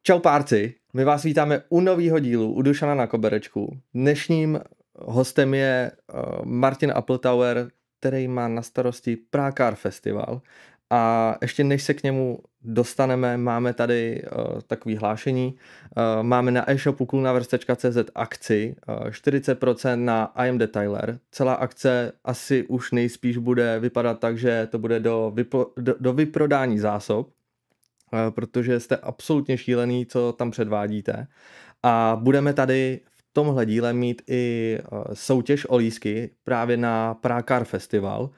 Čau párci, my vás vítáme u nového dílu u Dušana na koberečku. Dnešním hostem je Martin Appletower, který má na starosti Prague Car Festival. A ještě než se k němu dostaneme, máme tady takový hlášení. Máme na e-shopu coolnavers.cz akci 40% na IM Detailer. Celá akce asi už nejspíš bude vypadat tak, že to bude do vyprodání zásob, protože jste absolutně šílený, co tam předvádíte. A budeme tady v tomhle díle mít i soutěž o lístky právě na Prague Car Festival.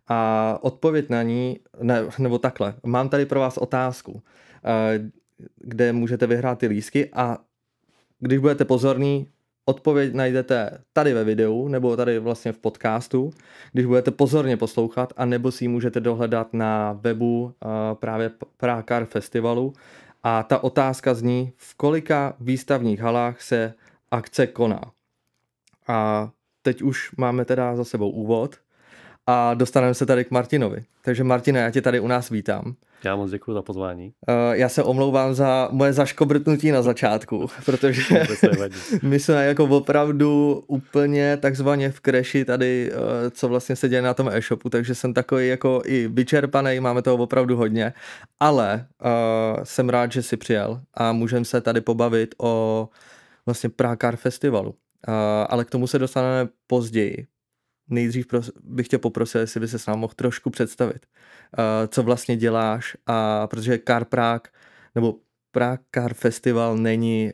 A odpověď na ní, nebo takhle, mám tady pro vás otázku, kde můžete vyhrát ty lístky a když budete pozorní, odpověď najdete tady ve videu, nebo tady vlastně v podcastu, když budete pozorně poslouchat, a nebo si ji můžete dohledat na webu právě Prague Car Festivalu. A ta otázka zní, v kolika výstavních halách se akce koná. A teď už máme teda za sebou úvod a dostaneme se tady k Martinovi. Takže Martine, já tě tady u nás vítám. Já moc děkuji za pozvání. Já se omlouvám za moje zaškobrtnutí na začátku, protože my jsme jako opravdu úplně takzvaně v kreši tady, co vlastně se děje na tom e-shopu, takže jsem takový jako i vyčerpaný, máme toho opravdu hodně, ale jsem rád, že jsi přijel a můžeme se tady pobavit o vlastně Prague Car Festivalu, ale k tomu se dostaneme později. Nejdřív bych tě poprosil, jestli by se s námi mohl trošku představit, co vlastně děláš, a protože Car Prague nebo Prague Car Festival není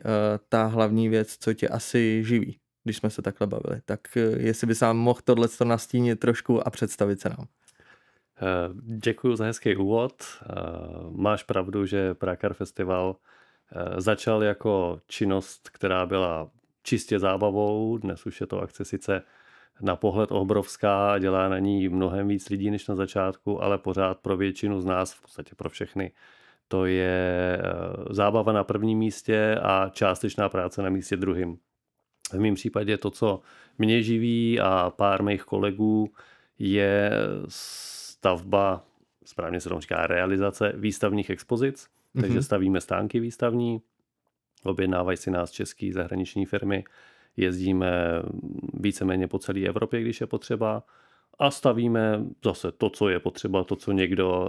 ta hlavní věc, co tě asi živí, když jsme se takhle bavili. Tak jestli by se nám mohl tohleto nastínit trošku a představit se nám. Děkuji za hezký úvod. Máš pravdu, že Prague Car Festival začal jako činnost, která byla čistě zábavou. Dnes už je to akce sice na pohled obrovská, dělá na ní mnohem víc lidí než na začátku, ale pořád pro většinu z nás, v podstatě pro všechny, to je zábava na prvním místě a částečná práce na místě druhým. V mém případě to, co mě živí a pár mých kolegů, je stavba, správně se tomu říká realizace výstavních expozic, takže stavíme stánky výstavní, objednávají si nás české zahraniční firmy, jezdíme víceméně po celé Evropě, když je potřeba, a stavíme zase to, co je potřeba, to, co někdo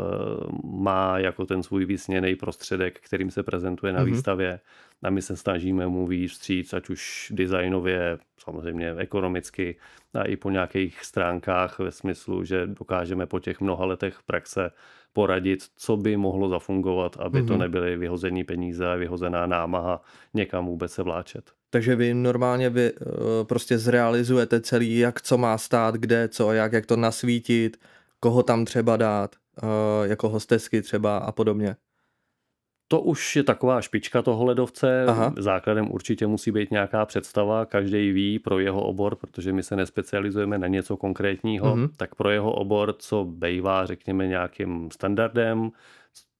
má jako ten svůj vysněný prostředek, kterým se prezentuje na výstavě, a my se snažíme mu vyjít vstříc, ať už designově, samozřejmě ekonomicky, a i po nějakých stránkách ve smyslu, že dokážeme po těch mnoha letech praxe poradit, co by mohlo zafungovat, aby to nebyly vyhozený peníze, vyhozená námaha někam vůbec se vláčet. Takže vy normálně prostě zrealizujete celý, jak co má stát, kde, co, jak to nasvítit, koho tam třeba dát, jako hostesky třeba a podobně. To už je taková špička toho ledovce. Aha. Základem určitě musí být nějaká představa, každý ví pro jeho obor, protože my se nespecializujeme na něco konkrétního, tak pro jeho obor, co bejvá, řekněme, nějakým standardem,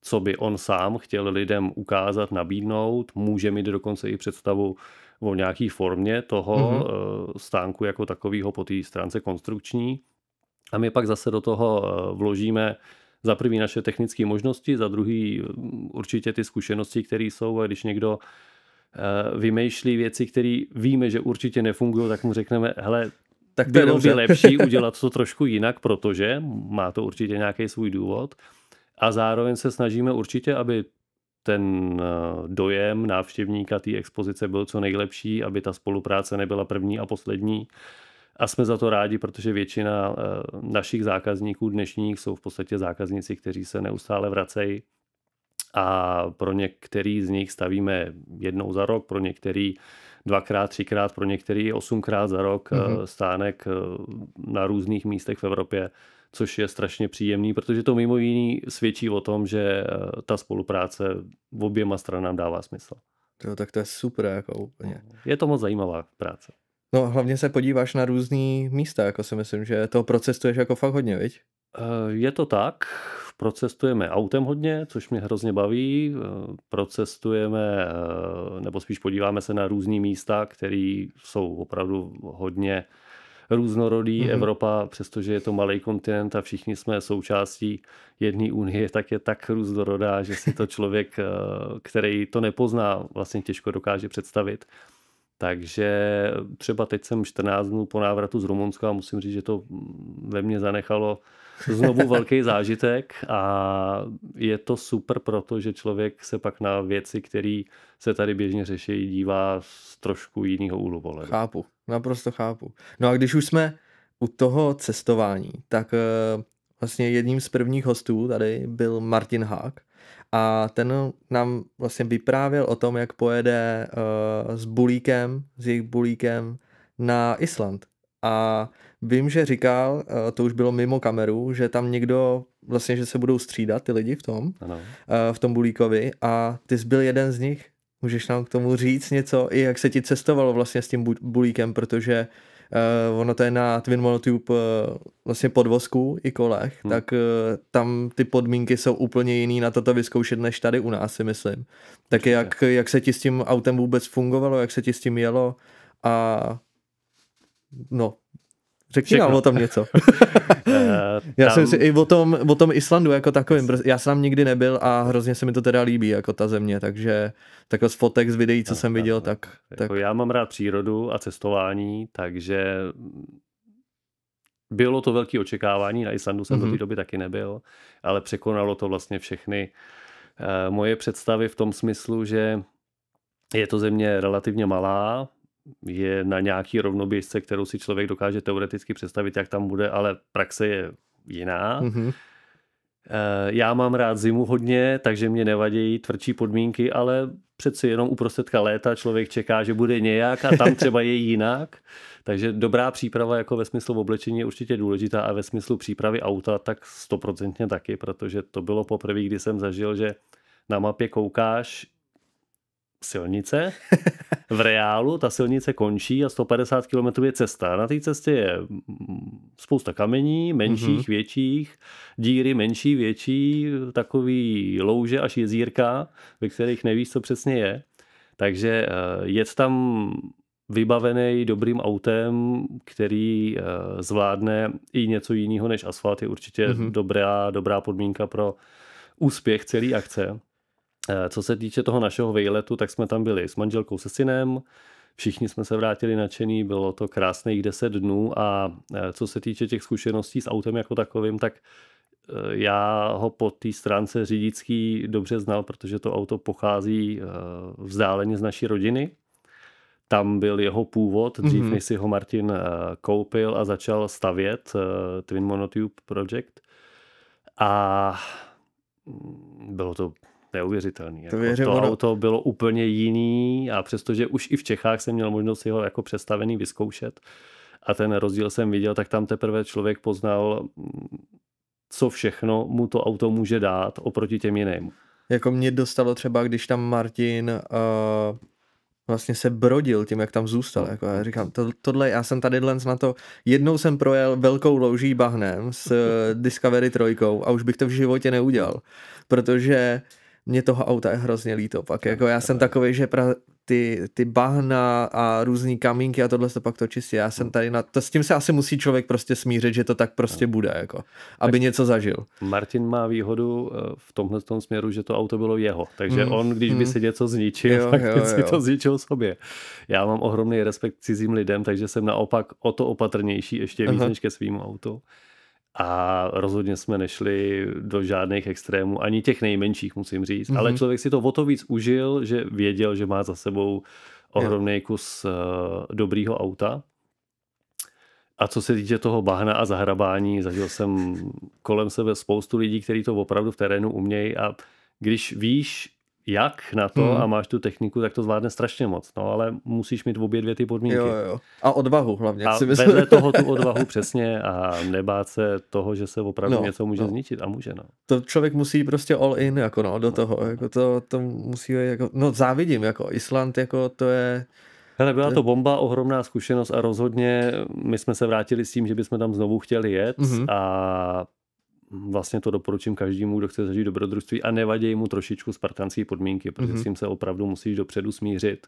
co by on sám chtěl lidem ukázat, nabídnout, může mít dokonce i představu o nějaký formě toho stánku jako takového po té stránce konstrukční. A my pak zase do toho vložíme za první naše technické možnosti, za druhý určitě ty zkušenosti, které jsou, a když někdo vymýšlí věci, které víme, že určitě nefungují, tak mu řekneme, hele, tak bylo by lepší udělat to trošku jinak, protože má to určitě nějaký svůj důvod. A zároveň se snažíme určitě, aby ten dojem návštěvníka té expozice byl co nejlepší, aby ta spolupráce nebyla první a poslední. A jsme za to rádi, protože většina našich zákazníků dnešních jsou v podstatě zákazníci, kteří se neustále vracejí. A pro některý z nich stavíme jednou za rok, pro některý dvakrát, třikrát, pro některý 8krát za rok stánek na různých místech v Evropě, což je strašně příjemný, protože to mimo jiný svědčí o tom, že ta spolupráce v oběma stranám dává smysl. Jo, tak to je super, jako úplně. Je to moc zajímavá práce. No hlavně se podíváš na různý místa, jako si myslím, že toho procestuješ jako fakt hodně, viď? Je to tak, procestujeme autem hodně, což mě hrozně baví, procestujeme, nebo spíš podíváme se na různý místa, které jsou opravdu hodně různorodý. Evropa, přestože je to malý kontinent a všichni jsme součástí jedné unie, tak je tak různorodá, že si to člověk, který to nepozná, vlastně těžko dokáže představit. Takže třeba teď jsem 14 dnů po návratu z Rumunska a musím říct, že to ve mně zanechalo znovu velký zážitek a je to super, protože člověk se pak na věci, které se tady běžně řeší, dívá z trošku jiného úhlu pohledu. Chápu, naprosto chápu. No a když už jsme u toho cestování, tak vlastně jedním z prvních hostů tady byl Martin Hák a ten nám vlastně vyprávěl o tom, jak pojede s jejich bulíkem na Island. A vím, že říkal, to už bylo mimo kameru, že tam někdo, vlastně, že se budou střídat ty lidi v tom bulíkovi a ty jsi byl jeden z nich. Můžeš nám k tomu říct něco, i jak se ti cestovalo vlastně s tím bulíkem, protože ono to je na Twin Monotube vlastně podvozku i kolech, tak tam ty podmínky jsou úplně jiný na toto vyzkoušet než tady u nás, si myslím. Tak jak se ti s tím autem vůbec fungovalo, jak se ti s tím jelo a no, řekni nám o tom něco. Já jsem si i o tom Islandu jako takovým, já jsem tam nikdy nebyl a hrozně se mi to teda líbí jako ta země, takže takhle z fotek, z videí, co jsem viděl, tak... Já mám rád přírodu a cestování, takže bylo to velké očekávání, na Islandu jsem do té doby taky nebyl, ale překonalo to vlastně všechny moje představy v tom smyslu, že je to země relativně malá, je na nějaký rovnoběžce, kterou si člověk dokáže teoreticky představit, jak tam bude, ale praxe je jiná. Já mám rád zimu hodně, takže mě nevadí tvrdší podmínky, ale přeci jenom uprostředka léta člověk čeká, že bude nějak a tam třeba je jinak. Takže dobrá příprava jako ve smyslu oblečení je určitě důležitá a ve smyslu přípravy auta tak 100% taky, protože to bylo poprvé, kdy jsem zažil, že na mapě koukáš silnice, v reálu ta silnice končí a 150 km je cesta. Na té cestě je spousta kamení, menších, větších, díry menší, větší, takový louže až jezírka, ve kterých nevíš, co přesně je. Takže jet tam vybavený dobrým autem, který zvládne i něco jiného než asfalt, je určitě dobrá podmínka pro úspěch celé akce. Co se týče toho našeho vejletu, tak jsme tam byli s manželkou, se synem, všichni jsme se vrátili nadšený, bylo to krásných 10 dnů a co se týče těch zkušeností s autem jako takovým, tak já ho po té stránce řidičský dobře znal, protože to auto pochází vzdáleně z naší rodiny. Tam byl jeho původ, dřív než si ho Martin koupil a začal stavět Twin Monotube Project. A bylo to neuvěřitelný. To auto bylo úplně jiný a přestože už i v Čechách jsem měl možnost si ho jako představený vyzkoušet a ten rozdíl jsem viděl, tak tam teprve člověk poznal, co všechno mu to auto může dát oproti těm jiným. Jako mě dostalo třeba, když tam Martin vlastně se brodil tím, jak tam zůstal. Jako já říkám, tohle, já jsem tady na to, jednou jsem projel velkou louží bahnem s Discovery 3 a už bych to v životě neudělal, protože mě toho auta je hrozně líto. Pak jako já jsem takovej, že ty bahna a různý kamínky a tohle se pak to čistí. Já jsem tady s tím se asi musí člověk prostě smířit, že to tak prostě bude, jako, aby něco zažil. Martin má výhodu v tomhle směru, že to auto bylo jeho. Takže on, když by si něco zničil, tak si to zničil sobě. Já mám ohromný respekt k cizím lidem, takže jsem naopak o to opatrnější ještě víc než ke svýmu autu. A rozhodně jsme nešli do žádných extrémů, ani těch nejmenších, musím říct. Ale člověk si to o to víc užil, že věděl, že má za sebou ohromný kus dobrýho auta. A co se týče toho bahna a zahrabání, zažil jsem kolem sebe spoustu lidí, kteří to opravdu v terénu umějí a když víš, jak na to a máš tu techniku, tak to zvládne strašně moc. No, ale musíš mít obě dvě ty podmínky. Jo. A odvahu hlavně. A vedle toho tu odvahu přesně a nebát se toho, že se opravdu něco může zničit a může. No. To člověk musí prostě all in jako do toho. Jako to musí jako, závidím, jako Island, jako to je... Hele, byla to bomba, ohromná zkušenost a rozhodně my jsme se vrátili s tím, že bychom tam znovu chtěli jet a vlastně to doporučím každému, kdo chce zažít dobrodružství a nevadí mu trošičku spartanské podmínky, protože s tím se opravdu musíš dopředu smířit.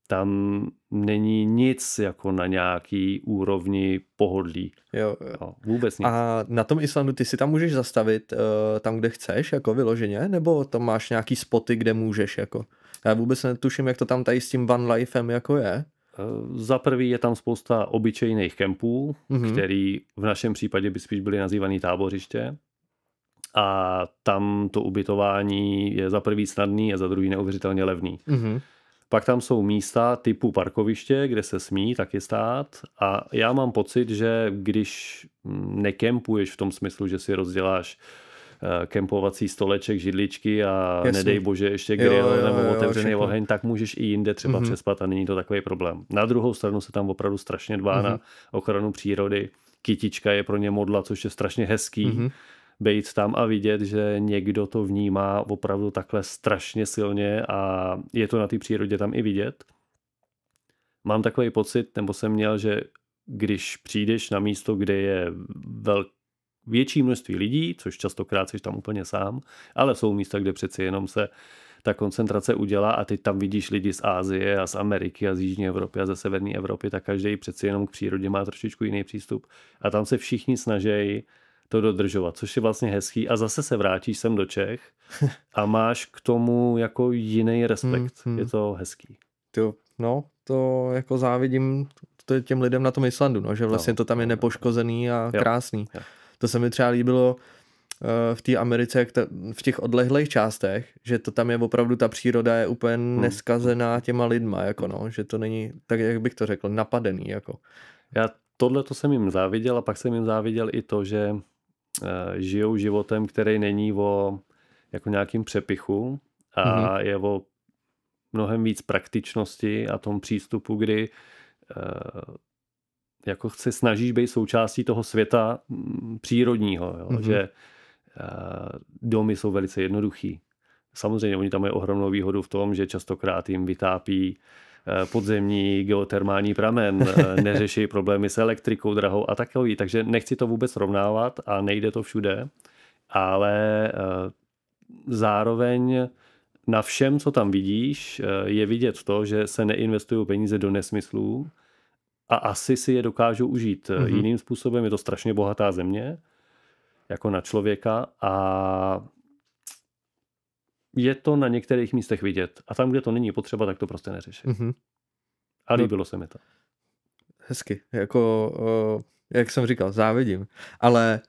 tam není nic jako na nějaký úrovni pohodlí. Jo. No, vůbec nic. A na tom Islandu ty si tam můžeš zastavit tam, kde chceš, jako vyloženě, nebo tam máš nějaký spoty, kde můžeš, jako? Já vůbec netuším, jak to tam tady s tím van lifem jako je. Za prvý je tam spousta obyčejných kempů, který v našem případě by spíš byly nazývaný tábořiště. A tam to ubytování je za prvý snadný a za druhý neuvěřitelně levný. Pak tam jsou místa typu parkoviště, kde se smí taky stát. A já mám pocit, že když nekempuješ v tom smyslu, že si rozděláš kempovací stoleček, židličky a nedej bože ještě grill nebo otevřený oheň, tak můžeš i jinde třeba přespat a není to takový problém. Na druhou stranu se tam opravdu strašně dbá na ochranu přírody. Kytička je pro ně modla, což je strašně hezký. Bejt tam a vidět, že někdo to vnímá opravdu takhle strašně silně a je to na té přírodě tam i vidět. Mám takový pocit, nebo jsem měl, že když přijdeš na místo, kde je větší množství lidí, což častokrát jsi tam úplně sám, ale jsou místa, kde přeci jenom se ta koncentrace udělá a ty tam vidíš lidi z Asie a z Ameriky a z Jižní Evropy a ze Severní Evropy, tak každý přeci jenom k přírodě má trošičku jiný přístup. A tam se všichni snaží to dodržovat, což je vlastně hezký a zase se vrátíš sem do Čech a máš k tomu jako jiný respekt. Je to hezký. To jako závidím těm lidem na tom Islandu, no, že vlastně to tam je nepoškozený a krásný. Jo. To se mi třeba líbilo v té Americe, v těch odlehlých částech, že to tam je opravdu, ta příroda je úplně neskazená těma lidma, jako no, že to není, tak jak bych to řekl, napadený, jako. Já tohleto jsem jim záviděl a pak jsem jim záviděl i to, že žijou životem, který není o jako nějakým přepichu a je o mnohem víc praktičnosti a tom přístupu, kdy jako se snažíš být součástí toho světa přírodního, jo? Že domy jsou velice jednoduchý. Samozřejmě oni tam mají ohromnou výhodu v tom, že častokrát jim vytápí podzemní geotermální pramen, neřeší problémy s elektrikou drahou a takový, takže nechci to vůbec srovnávat a nejde to všude, ale zároveň na všem, co tam vidíš, je vidět to, že se neinvestují peníze do nesmyslů a asi si je dokážou užít jiným způsobem. Je to strašně bohatá země, jako na člověka a je to na některých místech vidět. A tam, kde to není potřeba, tak to prostě neřeší. A líbilo se mi to. Hezky. Jako, jak jsem říkal, závidím. Ale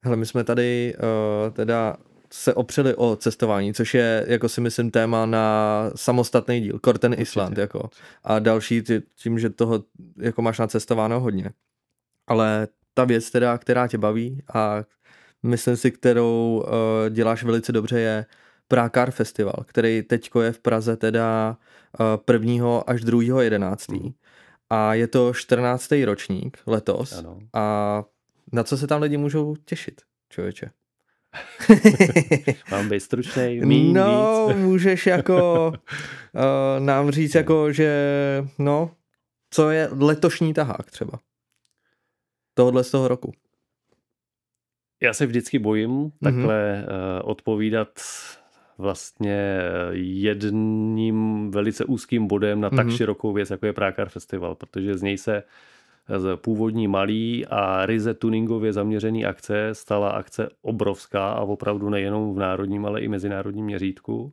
hele, my jsme tady teda se opřeli o cestování, což je, jako si myslím, téma na samostatný díl. Ten Island, jako. A další tím, že toho jako máš nacestováno hodně. Ale ta věc teda, která tě baví a myslím si, kterou děláš velice dobře, je Prague Car Festival, který teďko je v Praze teda 1. až 2.11. A je to 14. ročník letos. Ano. A na co se tam lidi můžou těšit, člověče? Mám být stručnej, víc. Můžeš jako nám říct, jako, že co je letošní tahák třeba? Tohle z toho roku. Já se vždycky bojím takhle odpovídat vlastně jedním velice úzkým bodem na tak širokou věc, jako je Prague Car Festival, protože z něj se z původní malý a ryze tuningově zaměřený akce stala akce obrovská a opravdu nejenom v národním, ale i mezinárodním měřítku.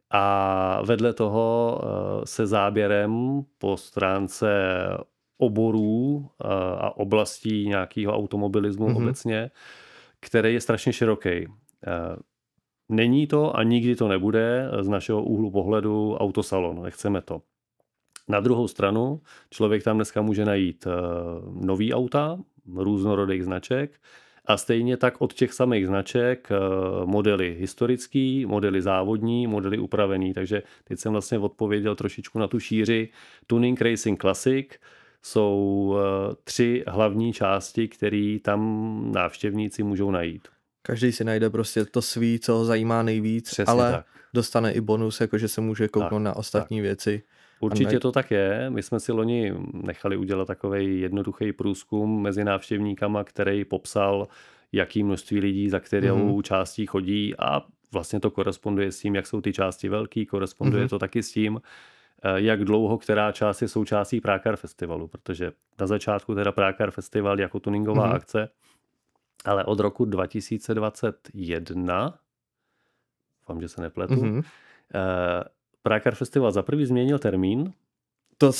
A vedle toho se záběrem po stránce oborů a oblastí nějakého automobilismu obecně, který je strašně široký. Není to a nikdy to nebude z našeho úhlu pohledu autosalon, nechceme to. Na druhou stranu člověk tam dneska může najít nový auta, různorodých značek a stejně tak od těch samých značek modely historický, modely závodní, modely upravený. Takže teď jsem vlastně odpověděl trošičku na tu šíři. Tuning Racing Classic jsou 3 hlavní části, které tam návštěvníci můžou najít. Každý si najde prostě to svý, co ho zajímá nejvíc, přesně ale tak. Dostane i bonus, jakože se může kouknout na ostatní věci. Určitě to tak je. My jsme si loni nechali udělat takovej jednoduchý průzkum mezi návštěvníkama, který popsal, jaký množství lidí za kterou částí chodí a vlastně to koresponduje s tím, jak jsou ty části velký, koresponduje to taky s tím, jak dlouho která část je součástí Prákar Festivalu, protože na začátku teda Prákar Festival jako tuningová akce, ale od roku 2021, doufám, že se nepletu, Prákar Festival za prvý změnil termín. To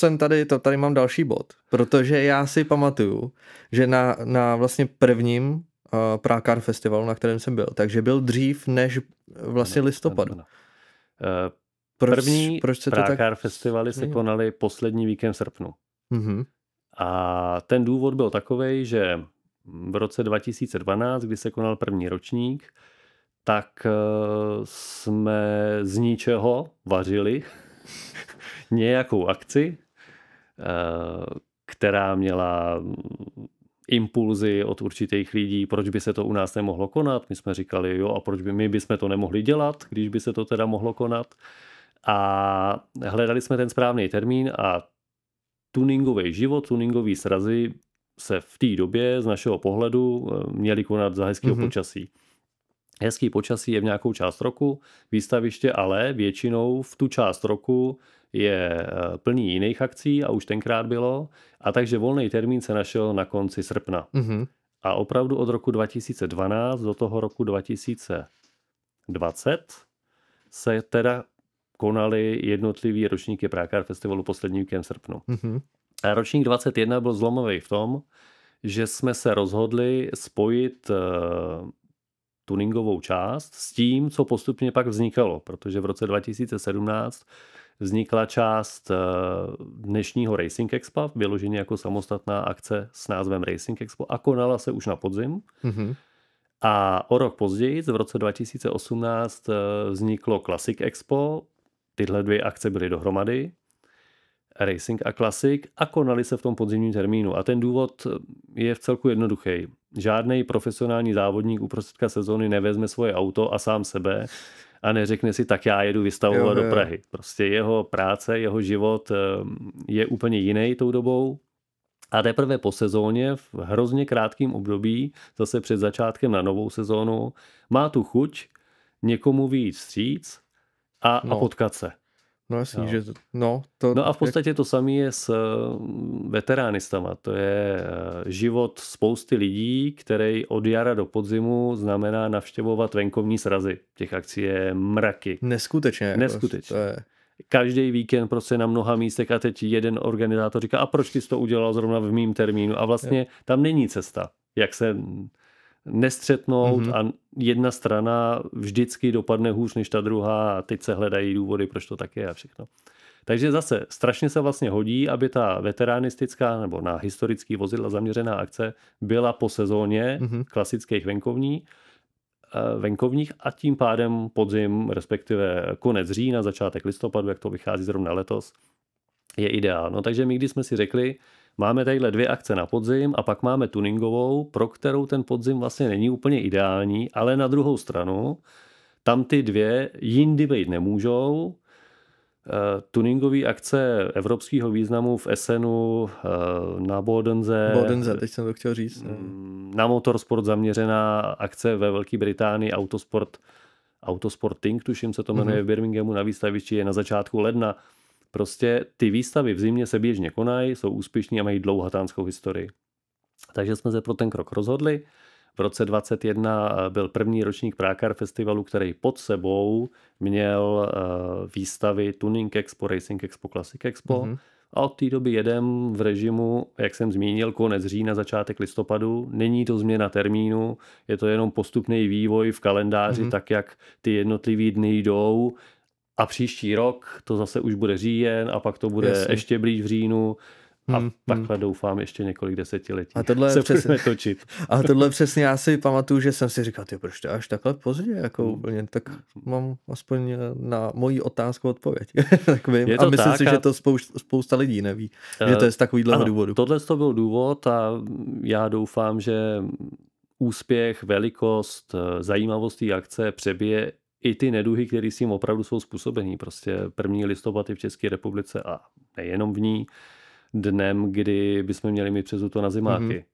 tady mám další bod, protože já si pamatuju, že na vlastně prvním Prákar Festivalu, na kterém jsem byl, takže byl dřív než vlastně listopadu. První Prákar festivaly se konaly poslední víkend v srpnu. A ten důvod byl takovej, že v roce 2012, kdy se konal první ročník, tak jsme z ničeho vařili nějakou akci, která měla impulzy od určitých lidí, proč by se to u nás nemohlo konat. My jsme říkali, jo, a proč by my bychom to nemohli dělat, když by se to teda mohlo konat. A hledali jsme ten správný termín a tuningový život, tuningový srazy se v té době z našeho pohledu měly konat za hezkého počasí. Hezký počasí je v nějakou část roku, výstaviště ale většinou v tu část roku je plný jiných akcí a už tenkrát bylo. A takže volný termín se našel na konci srpna. A opravdu od roku 2012 do toho roku 2020 se teda konaly jednotlivý ročníky Prákar Festivalu poslední víkend v srpnu. A ročník 21 byl zlomový v tom, že jsme se rozhodli spojit tuningovou část s tím, co postupně pak vznikalo, protože v roce 2017 vznikla část dnešního Racing Expo, vyloženě jako samostatná akce s názvem Racing Expo a konala se už na podzim. A o rok později, v roce 2018, vzniklo Classic Expo. Tyhle dvě akce byly dohromady, Racing a Classic, a konaly se v tom podzimním termínu. A ten důvod je v celku jednoduchý. Žádný profesionální závodník uprostředka sezóny nevezme svoje auto a sám sebe a neřekne si, tak já jedu vystavovat do Prahy. Prostě jeho práce, jeho život je úplně jiný tou dobou. A teprve po sezóně, v hrozně krátkém období, zase před začátkem na novou sezónu, má tu chuť někomu vyjít vstříc a potkat se. No jasný, že No a v podstatě to samé je s veteránistama. To je život spousty lidí, který od jara do podzimu znamená navštěvovat venkovní srazy. Těch akcí je mraky. Neskutečně. To je... Každý víkend prostě na mnoha místech a teď jeden organizátor říká, a proč ty jsi to udělal zrovna v mým termínu? A vlastně tam není cesta, jak se nestřetnout a jedna strana vždycky dopadne hůř než ta druhá a teď se hledají důvody, proč to tak je a všechno. Takže zase strašně se vlastně hodí, aby ta veteránistická nebo na historický vozidla zaměřená akce byla po sezóně klasických venkovních a tím pádem podzim, respektive konec října, začátek listopadu, jak to vychází zrovna letos, je ideál. No takže my, když jsme si řekli, máme tadyhle dvě akce na podzim a pak máme tuningovou, pro kterou ten podzim vlastně není úplně ideální, ale na druhou stranu tam ty dvě jindy být nemůžou. Tuningové akce evropského významu v Essenu, na Bodenze, teď jsem to chtěl říct. Na motorsport zaměřená akce ve Velké Británii, Autosporting, tuším se to jmenuje v Birminghamu na výstavišti, je na začátku ledna. Prostě ty výstavy v zimě se běžně konají, jsou úspěšní a mají dlouhatánskou historii. Takže jsme se pro ten krok rozhodli. V roce 2021 byl první ročník Prákar Festivalu, který pod sebou měl výstavy Tuning Expo, Racing Expo, Classic Expo. A od té doby jedem v režimu, jak jsem zmínil, konec října, začátek listopadu. Není to změna termínu, je to jenom postupný vývoj v kalendáři, tak jak ty jednotlivý dny jdou. A příští rok to zase už bude říjen a pak to bude ještě blíž v říjnu. A takhle doufám ještě několik desetiletí a tohle se budeme točit. A tohle přesně já si pamatuju, že jsem si říkal, proč to až takhle pozdě, jako úplně, tak mám aspoň na moji otázku odpověď. Tak vím. A myslím si, že to spousta lidí neví, že to je z takovýhleho důvodu. Tohle to byl důvod a já doufám, že úspěch, velikost, zajímavost té akce přebije i ty neduhy, které s tím opravdu jsou způsobený. Prostě 1. listopad je v České republice a nejenom v ní dnem, kdy bychom měli mít přes to na zimáky.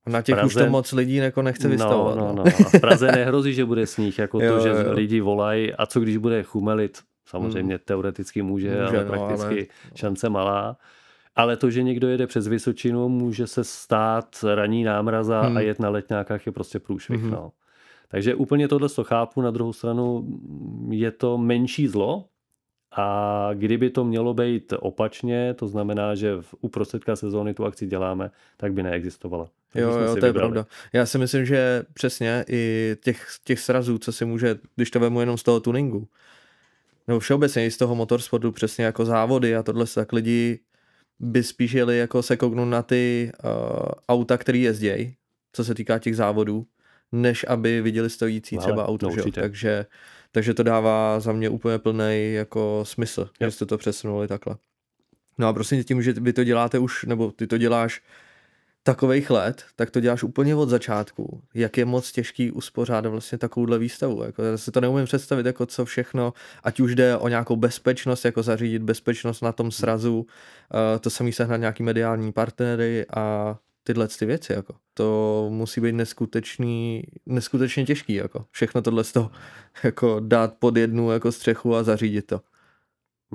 Na těch Praze, už to moc lidí nechce vystavovat. No. A v Praze nehrozí, že bude sníh, jako to, že lidi volají, a co když bude chumelit. Samozřejmě teoreticky může, ale prakticky šance malá. Ale to, že někdo jede přes Vysočinu, může se stát ranní námraza a jet na letňákách je prostě průšvih. No. Takže úplně tohle to chápu, na druhou stranu je to menší zlo a kdyby to mělo být opačně, to znamená, že uprostředka sezóny tu akci děláme, tak by neexistovala. Jo, to je pravda. Já si myslím, že přesně i těch srazů, co si může, když to vemu jenom z toho tuningu, nebo všeobecně i z toho motorsportu, přesně jako závody a tohle, tak lidi by spíš jeli jako se kouknout na ty auta, který jezdějí, co se týká těch závodů, než aby viděli stojící třeba auto. No, takže to dává za mě úplně plný jako smysl, že jste to přesunuli takhle. No a prostě tím, že vy to děláte už, nebo ty to děláš takovejch let, tak to děláš úplně od začátku. Jak je moc těžký uspořádat vlastně takovouhle výstavu. Jako, já si to neumím představit, jako co všechno, ať už jde o nějakou bezpečnost, jako zařídit bezpečnost na tom srazu, to samý sehnat nějaký mediální partnery a tyhle ty věci. Jako. To musí být neskutečně těžký. Jako. Všechno tohle z toho jako dát pod jednu jako střechu a zařídit to.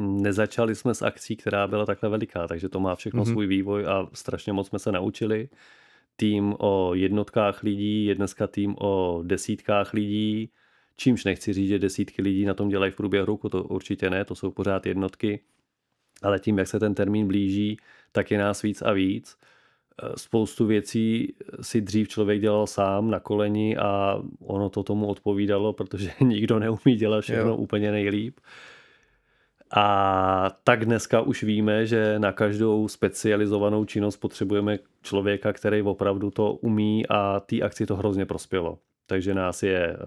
Nezačali jsme s akcí, která byla takhle veliká, takže to má všechno svůj vývoj a strašně moc jsme se naučili. Tým o jednotkách lidí je dneska tým o desítkách lidí, čímž nechci říct, že desítky lidí na tom dělají v průběhu roku, to určitě ne, to jsou pořád jednotky, ale tím, jak se ten termín blíží, tak je nás víc a víc. Spoustu věcí si dřív člověk dělal sám na koleni a ono to tomu odpovídalo, protože nikdo neumí dělat všechno úplně nejlíp. A tak dneska už víme, že na každou specializovanou činnost potřebujeme člověka, který opravdu to umí a té akci to hrozně prospělo. Takže nás je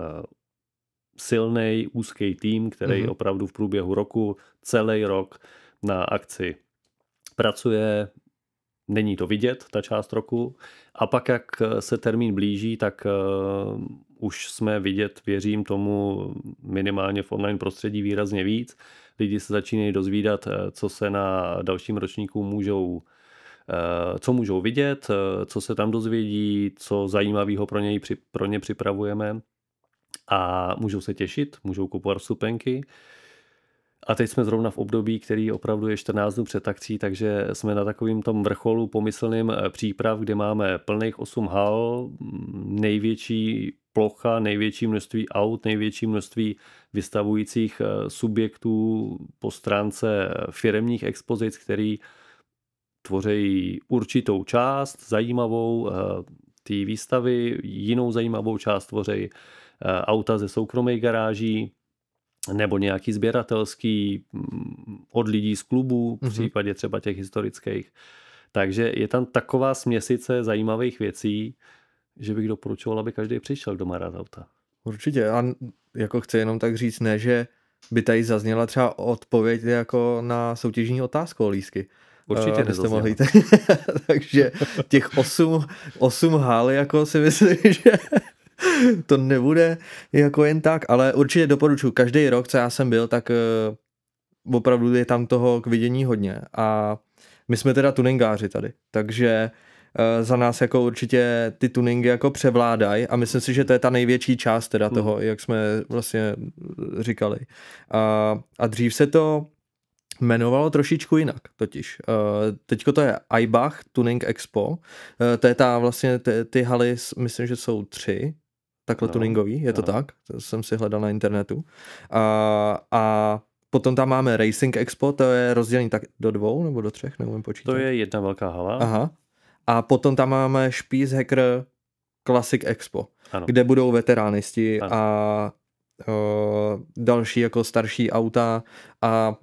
silnej, úzký tým, který opravdu v průběhu roku, celý rok na akci pracuje. Není to vidět, ta část roku. A pak, jak se termín blíží, tak už jsme vidět, věřím tomu, minimálně v online prostředí výrazně víc. Lidi se začínají dozvídat, co se na dalším ročníku můžou vidět, co se tam dozvědí, co zajímavého pro ně připravujeme a můžou se těšit, můžou kupovat vstupenky. A teď jsme zrovna v období, který opravdu je 14 dnů před akcí, takže jsme na takovým tom vrcholu pomyslným příprav, kde máme plných 8 hal, největší plocha, největší množství aut, největší množství vystavujících subjektů po stránce firemních expozic, který tvoří určitou část zajímavou té výstavy, jinou zajímavou část tvoří auta ze soukromých garáží, nebo nějaký sběratelský od lidí z klubů, v případě třeba těch historických. Takže je tam taková směsice zajímavých věcí, že bych doporučoval, aby každý přišel, kdo má rád auta. Určitě. A jako chci jenom tak říct, ne, že by tady zazněla třeba odpověď jako na soutěžní otázku o lístky. Určitě nezazněla. Takže těch 8 hal, jako si myslím, že to nebude jako jen tak, ale určitě doporučuji. Každý rok, co já jsem byl, tak opravdu je tam toho k vidění hodně. A my jsme teda tuningáři tady, takže za nás jako určitě ty tuningy jako převládají a myslím si, že to je ta největší část teda toho, jak jsme vlastně říkali. A dřív se to jmenovalo trošičku jinak totiž. Teďko to je Eibach Tuning Expo, to je ta vlastně ty haly, myslím, že jsou 3, takhle tuningový, je to tak? To jsem si hledal na internetu. A potom tam máme Racing Expo, to je rozdělený tak do 2 nebo do 3, nevím počítat. To je jedna velká hala. Aha. A potom tam máme Spießhacker Classic Expo, kde budou veteránisti a další jako starší auta a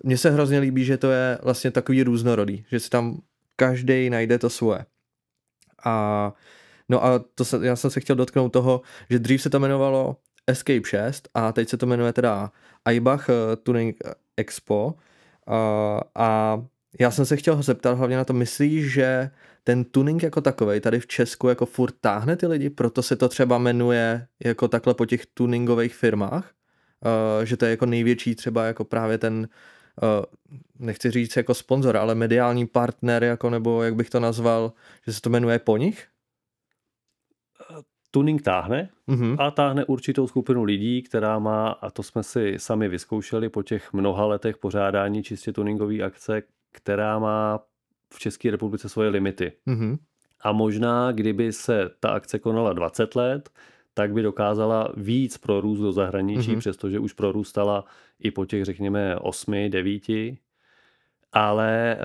mně se hrozně líbí, že to je vlastně takový různorodý, že si tam každý najde to svoje. A já jsem se chtěl dotknout toho, že dřív se to jmenovalo Escape 6 a teď se to jmenuje teda Eibach Tuning Expo a já jsem se chtěl zeptat hlavně na to, myslíš, že ten tuning jako takovej tady v Česku jako furt táhne ty lidi, proto se to třeba jmenuje jako takhle po těch tuningových firmách, že to je jako největší třeba jako právě ten, nechci říct jako sponzor, ale mediální partner, jako nebo jak bych to nazval, že se to jmenuje po nich? tuning táhne a táhne určitou skupinu lidí, která má, a to jsme si sami vyzkoušeli po těch mnoha letech pořádání čistě tuningové akce, která má v České republice svoje limity. A možná, kdyby se ta akce konala 20 let, tak by dokázala víc prorůst do zahraničí, přestože už prorůstala i po těch, řekněme, 8, 9. Ale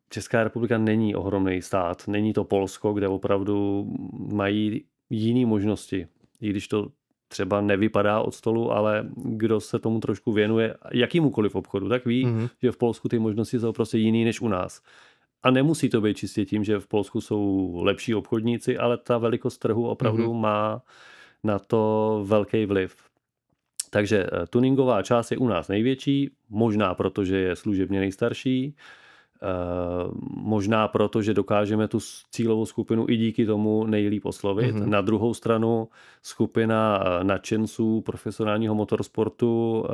Česká republika není ohromný stát. Není to Polsko, kde opravdu mají jiné možnosti. I když to třeba nevypadá od stolu, ale kdo se tomu trošku věnuje jakýmukoliv obchodu, tak ví, že v Polsku ty možnosti jsou prostě jiný než u nás. A nemusí to být čistě tím, že v Polsku jsou lepší obchodníci, ale ta velikost trhu opravdu má na to velký vliv. Takže tuningová část je u nás největší, možná proto, že je služebně nejstarší, možná proto, že dokážeme tu cílovou skupinu i díky tomu nejlíp oslovit. Na druhou stranu skupina nadšenců profesionálního motorsportu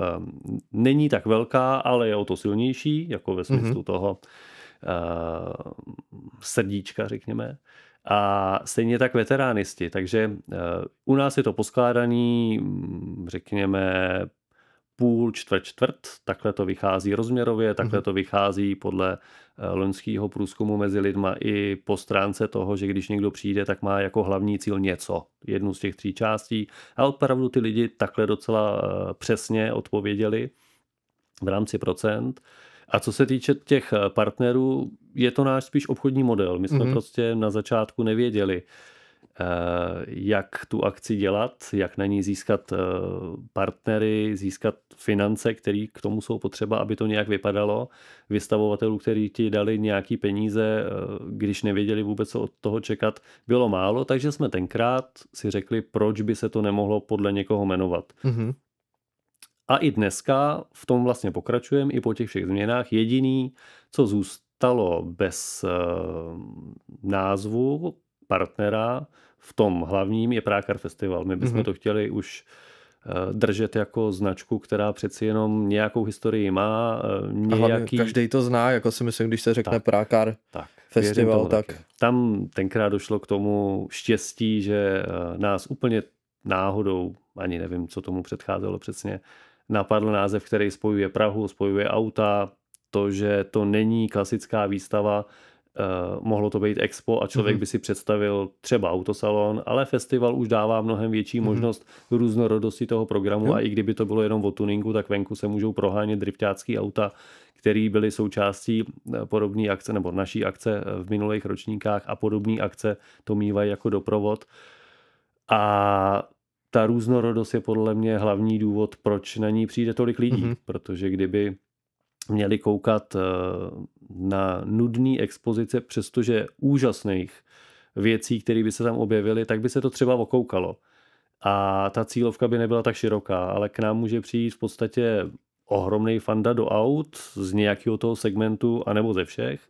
není tak velká, ale je o to silnější, jako ve smyslu toho srdíčka, řekněme. A stejně tak veteránisti. Takže u nás je to poskládaný, řekněme, půl, čtvrt. Takhle to vychází rozměrově, takhle to vychází podle loňského průzkumu mezi lidma i po stránce toho, že když někdo přijde, tak má jako hlavní cíl něco. Jednu z těch 3 částí. A opravdu ty lidi takhle docela přesně odpověděli v rámci procent. A co se týče těch partnerů, je to náš spíš obchodní model. My jsme prostě na začátku nevěděli, jak tu akci dělat, jak na ní získat partnery, získat finance, které k tomu jsou potřeba, aby to nějak vypadalo. Vystavovatelů, kteří ti dali nějaký peníze, když nevěděli vůbec, co od toho čekat, bylo málo, takže jsme tenkrát si řekli, proč by se to nemohlo podle někoho jmenovat. A i dneska v tom vlastně pokračujeme, i po těch všech změnách. Jediný, co zůstalo bez názvu partnera v tom hlavním, je Prague Car Festival. My bychom to chtěli už držet jako značku, která přeci jenom nějakou historii má. Nějaký... Každý to zná, jako si myslím, když se řekne Prague Car Festival. Tak. Tam tenkrát došlo k tomu štěstí, že nás úplně náhodou, ani nevím, co tomu předcházelo přesně, napadl název, který spojuje Prahu, spojuje auta, to, že to není klasická výstava, mohlo to být expo a člověk by si představil třeba autosalon, ale festival už dává mnohem větší možnost různorodosti toho programu a i kdyby to bylo jenom o tuningu, tak venku se můžou prohánět drifťácký auta, které byly součástí podobné akce nebo naší akce v minulých ročníkách a podobné akce to mívají jako doprovod. A ta různorodost je podle mě hlavní důvod, proč na ní přijde tolik lidí, protože kdyby měli koukat na nudný expozice, přestože úžasných věcí, které by se tam objevily, tak by se to třeba okoukalo. A ta cílovka by nebyla tak široká, ale k nám může přijít v podstatě ohromnej fanda do aut z nějakého toho segmentu, anebo ze všech.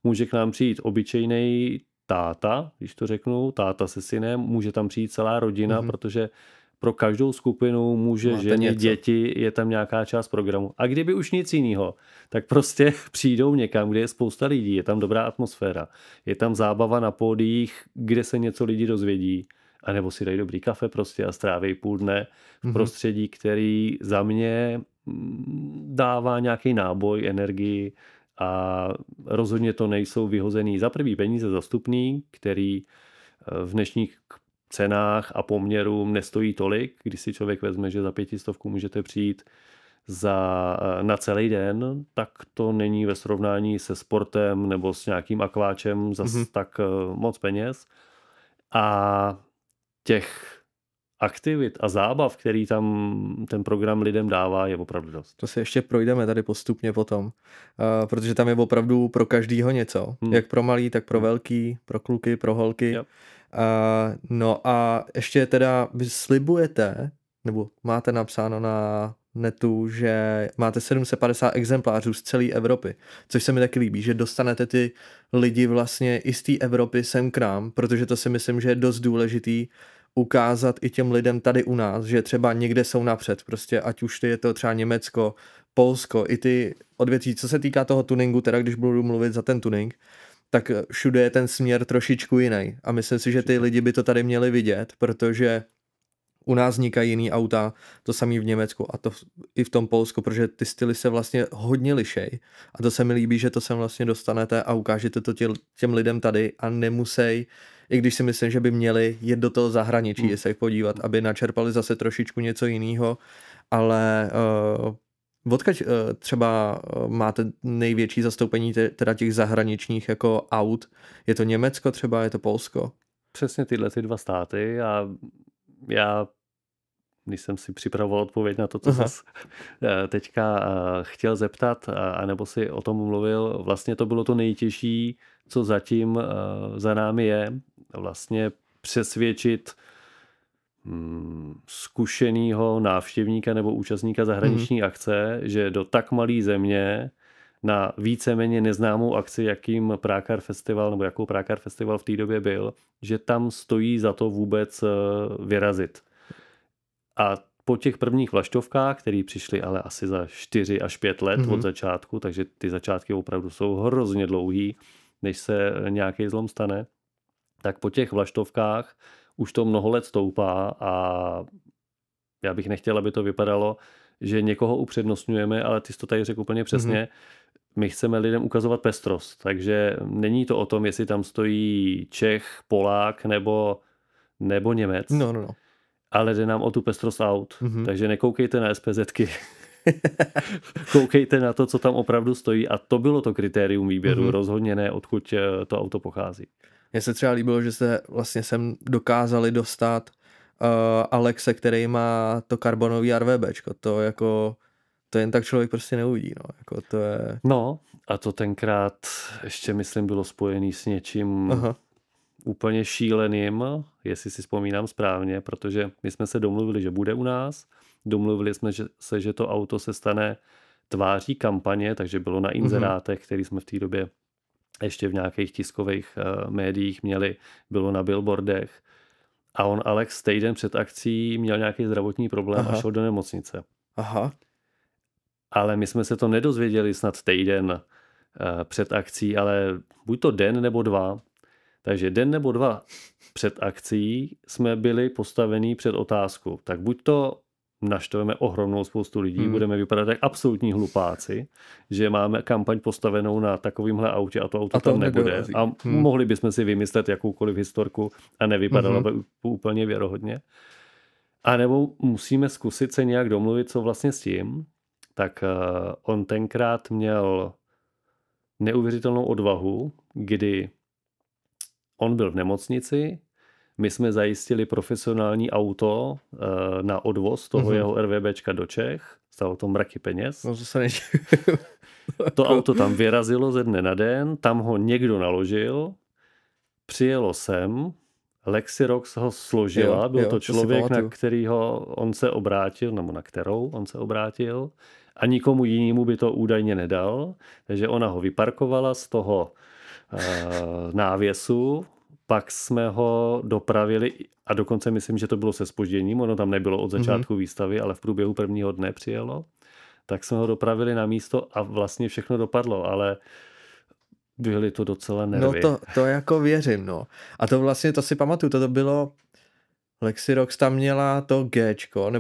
Může k nám přijít obyčejnej táta, když to řeknu, táta se synem, může tam přijít celá rodina, protože pro každou skupinu muže, ženy, děti je tam nějaká část programu. A kdyby už nic jiného, tak prostě přijdou někam, kde je spousta lidí, je tam dobrá atmosféra, je tam zábava na pódiích, kde se něco lidi dozvědí, anebo si dají dobrý kafe prostě a stráví půl dne v prostředí, který za mě dává nějaký náboj, energii a rozhodně to nejsou vyhozený za prvý peníze zastupný, který v dnešních cenách a nestojí tolik, když si člověk vezme, že za 500 můžete přijít na celý den, tak to není ve srovnání se sportem nebo s nějakým akváčem zas tak moc peněz. A těch aktivit a zábav, který tam ten program lidem dává, je opravdu dost. To si ještě projdeme tady postupně potom, protože tam je opravdu pro každýho něco. Jak pro malý, tak pro velký, pro kluky, pro holky. Yep. No a ještě teda vy slibujete, nebo máte napsáno na netu, že máte 750 exemplářů z celé Evropy, což se mi taky líbí, že dostanete ty lidi vlastně i z té Evropy sem k nám, protože to si myslím, že je dost důležitý ukázat i těm lidem tady u nás, že třeba někde jsou napřed, prostě ať už je to třeba Německo, Polsko, i ty odvětví, co se týká toho tuningu, teda když budu mluvit za ten tuning, tak všude je ten směr trošičku jiný. A myslím si, že ty lidi by to tady měli vidět, protože u nás vznikají jiný auta, to samý v Německu a to i v tom Polsku, protože ty styly se vlastně hodně lišej. A to se mi líbí, že to sem vlastně dostanete a ukážete to těm lidem tady a nemusej, i když si myslím, že by měli jet do toho zahraničí, se podívat, aby načerpali zase trošičku něco jiného, ale odkud třeba máte největší zastoupení teda těch zahraničních jako aut? Je to Německo třeba, je to Polsko? Přesně tyhle ty dva státy a já, když jsem si připravoval odpověď na to, co jsi teďka chtěl zeptat, anebo si o tom mluvil, vlastně to bylo to nejtěžší, co zatím za námi je, vlastně přesvědčit zkušenýho návštěvníka nebo účastníka zahraniční akce, že do tak malé země na víceméně neznámou akci, jakým Prague Car Festival nebo jakou Prague Car Festival v té době byl, že tam stojí za to vůbec vyrazit. A po těch prvních vlaštovkách, které přišly ale asi za 4 až 5 let od začátku, takže ty začátky opravdu jsou hrozně dlouhý, než se nějaký zlom stane, tak po těch vlaštovkách už to mnoho let stoupá a já bych nechtěl, aby to vypadalo, že někoho upřednostňujeme, ale ty jsi to tady řekl úplně přesně. My chceme lidem ukazovat pestrost, takže není to o tom, jestli tam stojí Čech, Polák nebo Němec, no. Ale jde nám o tu pestrost aut, takže nekoukejte na SPZky, koukejte na to, co tam opravdu stojí a to bylo to kritérium výběru, rozhodně ne, odkud to auto pochází. Mně se třeba líbilo, že se vlastně sem dokázali dostat Alexe, který má to karbonový RVBčko, to jen tak člověk prostě neuvidí, no, jako to je... No a to tenkrát ještě myslím bylo spojený s něčím úplně šíleným, jestli si vzpomínám správně, protože my jsme se domluvili, že bude u nás, domluvili jsme se, že to auto se stane tváří kampaně, takže bylo na inzerátech, který jsme v té době ještě v nějakých tiskových médiích měli, bylo na billboardech a on Alex týden před akcí měl nějaký zdravotní problém a šel do nemocnice. Ale my jsme se to nedozvěděli snad týden před akcí, ale buď to den nebo 2. Takže den nebo 2 před akcí jsme byli postavení před otázku. Tak buď to naštveme ohromnou spoustu lidí, budeme vypadat jak absolutní hlupáci, že máme kampaň postavenou na takovýmhle autě a to auto tam nebude. A mohli bychom si vymyslet jakoukoliv historku a nevypadalo by úplně věrohodně. A nebo musíme zkusit se nějak domluvit, co vlastně s tím. Tak on tenkrát měl neuvěřitelnou odvahu, kdy on byl v nemocnici, my jsme zajistili profesionální auto na odvoz toho jeho RVBčka do Čech, stalo to mraky peněz. No to se To auto tam vyrazilo ze dne na den, tam ho někdo naložil, přijelo sem, Lexirox ho složila, byl to člověk, na kterýho on se obrátil, nebo na kterou on se obrátil a nikomu jinému by to údajně nedal, takže ona ho vyparkovala z toho návěsu, pak jsme ho dopravili a dokonce myslím, že to bylo se zpožděním, ono tam nebylo od začátku výstavy, ale v průběhu prvního dne přijelo, tak jsme ho dopravili na místo a vlastně všechno dopadlo, ale byly to docela nervy. No to jako věřím, no. A to vlastně, to si pamatuju, to bylo Lexirox tam měla to Gčko,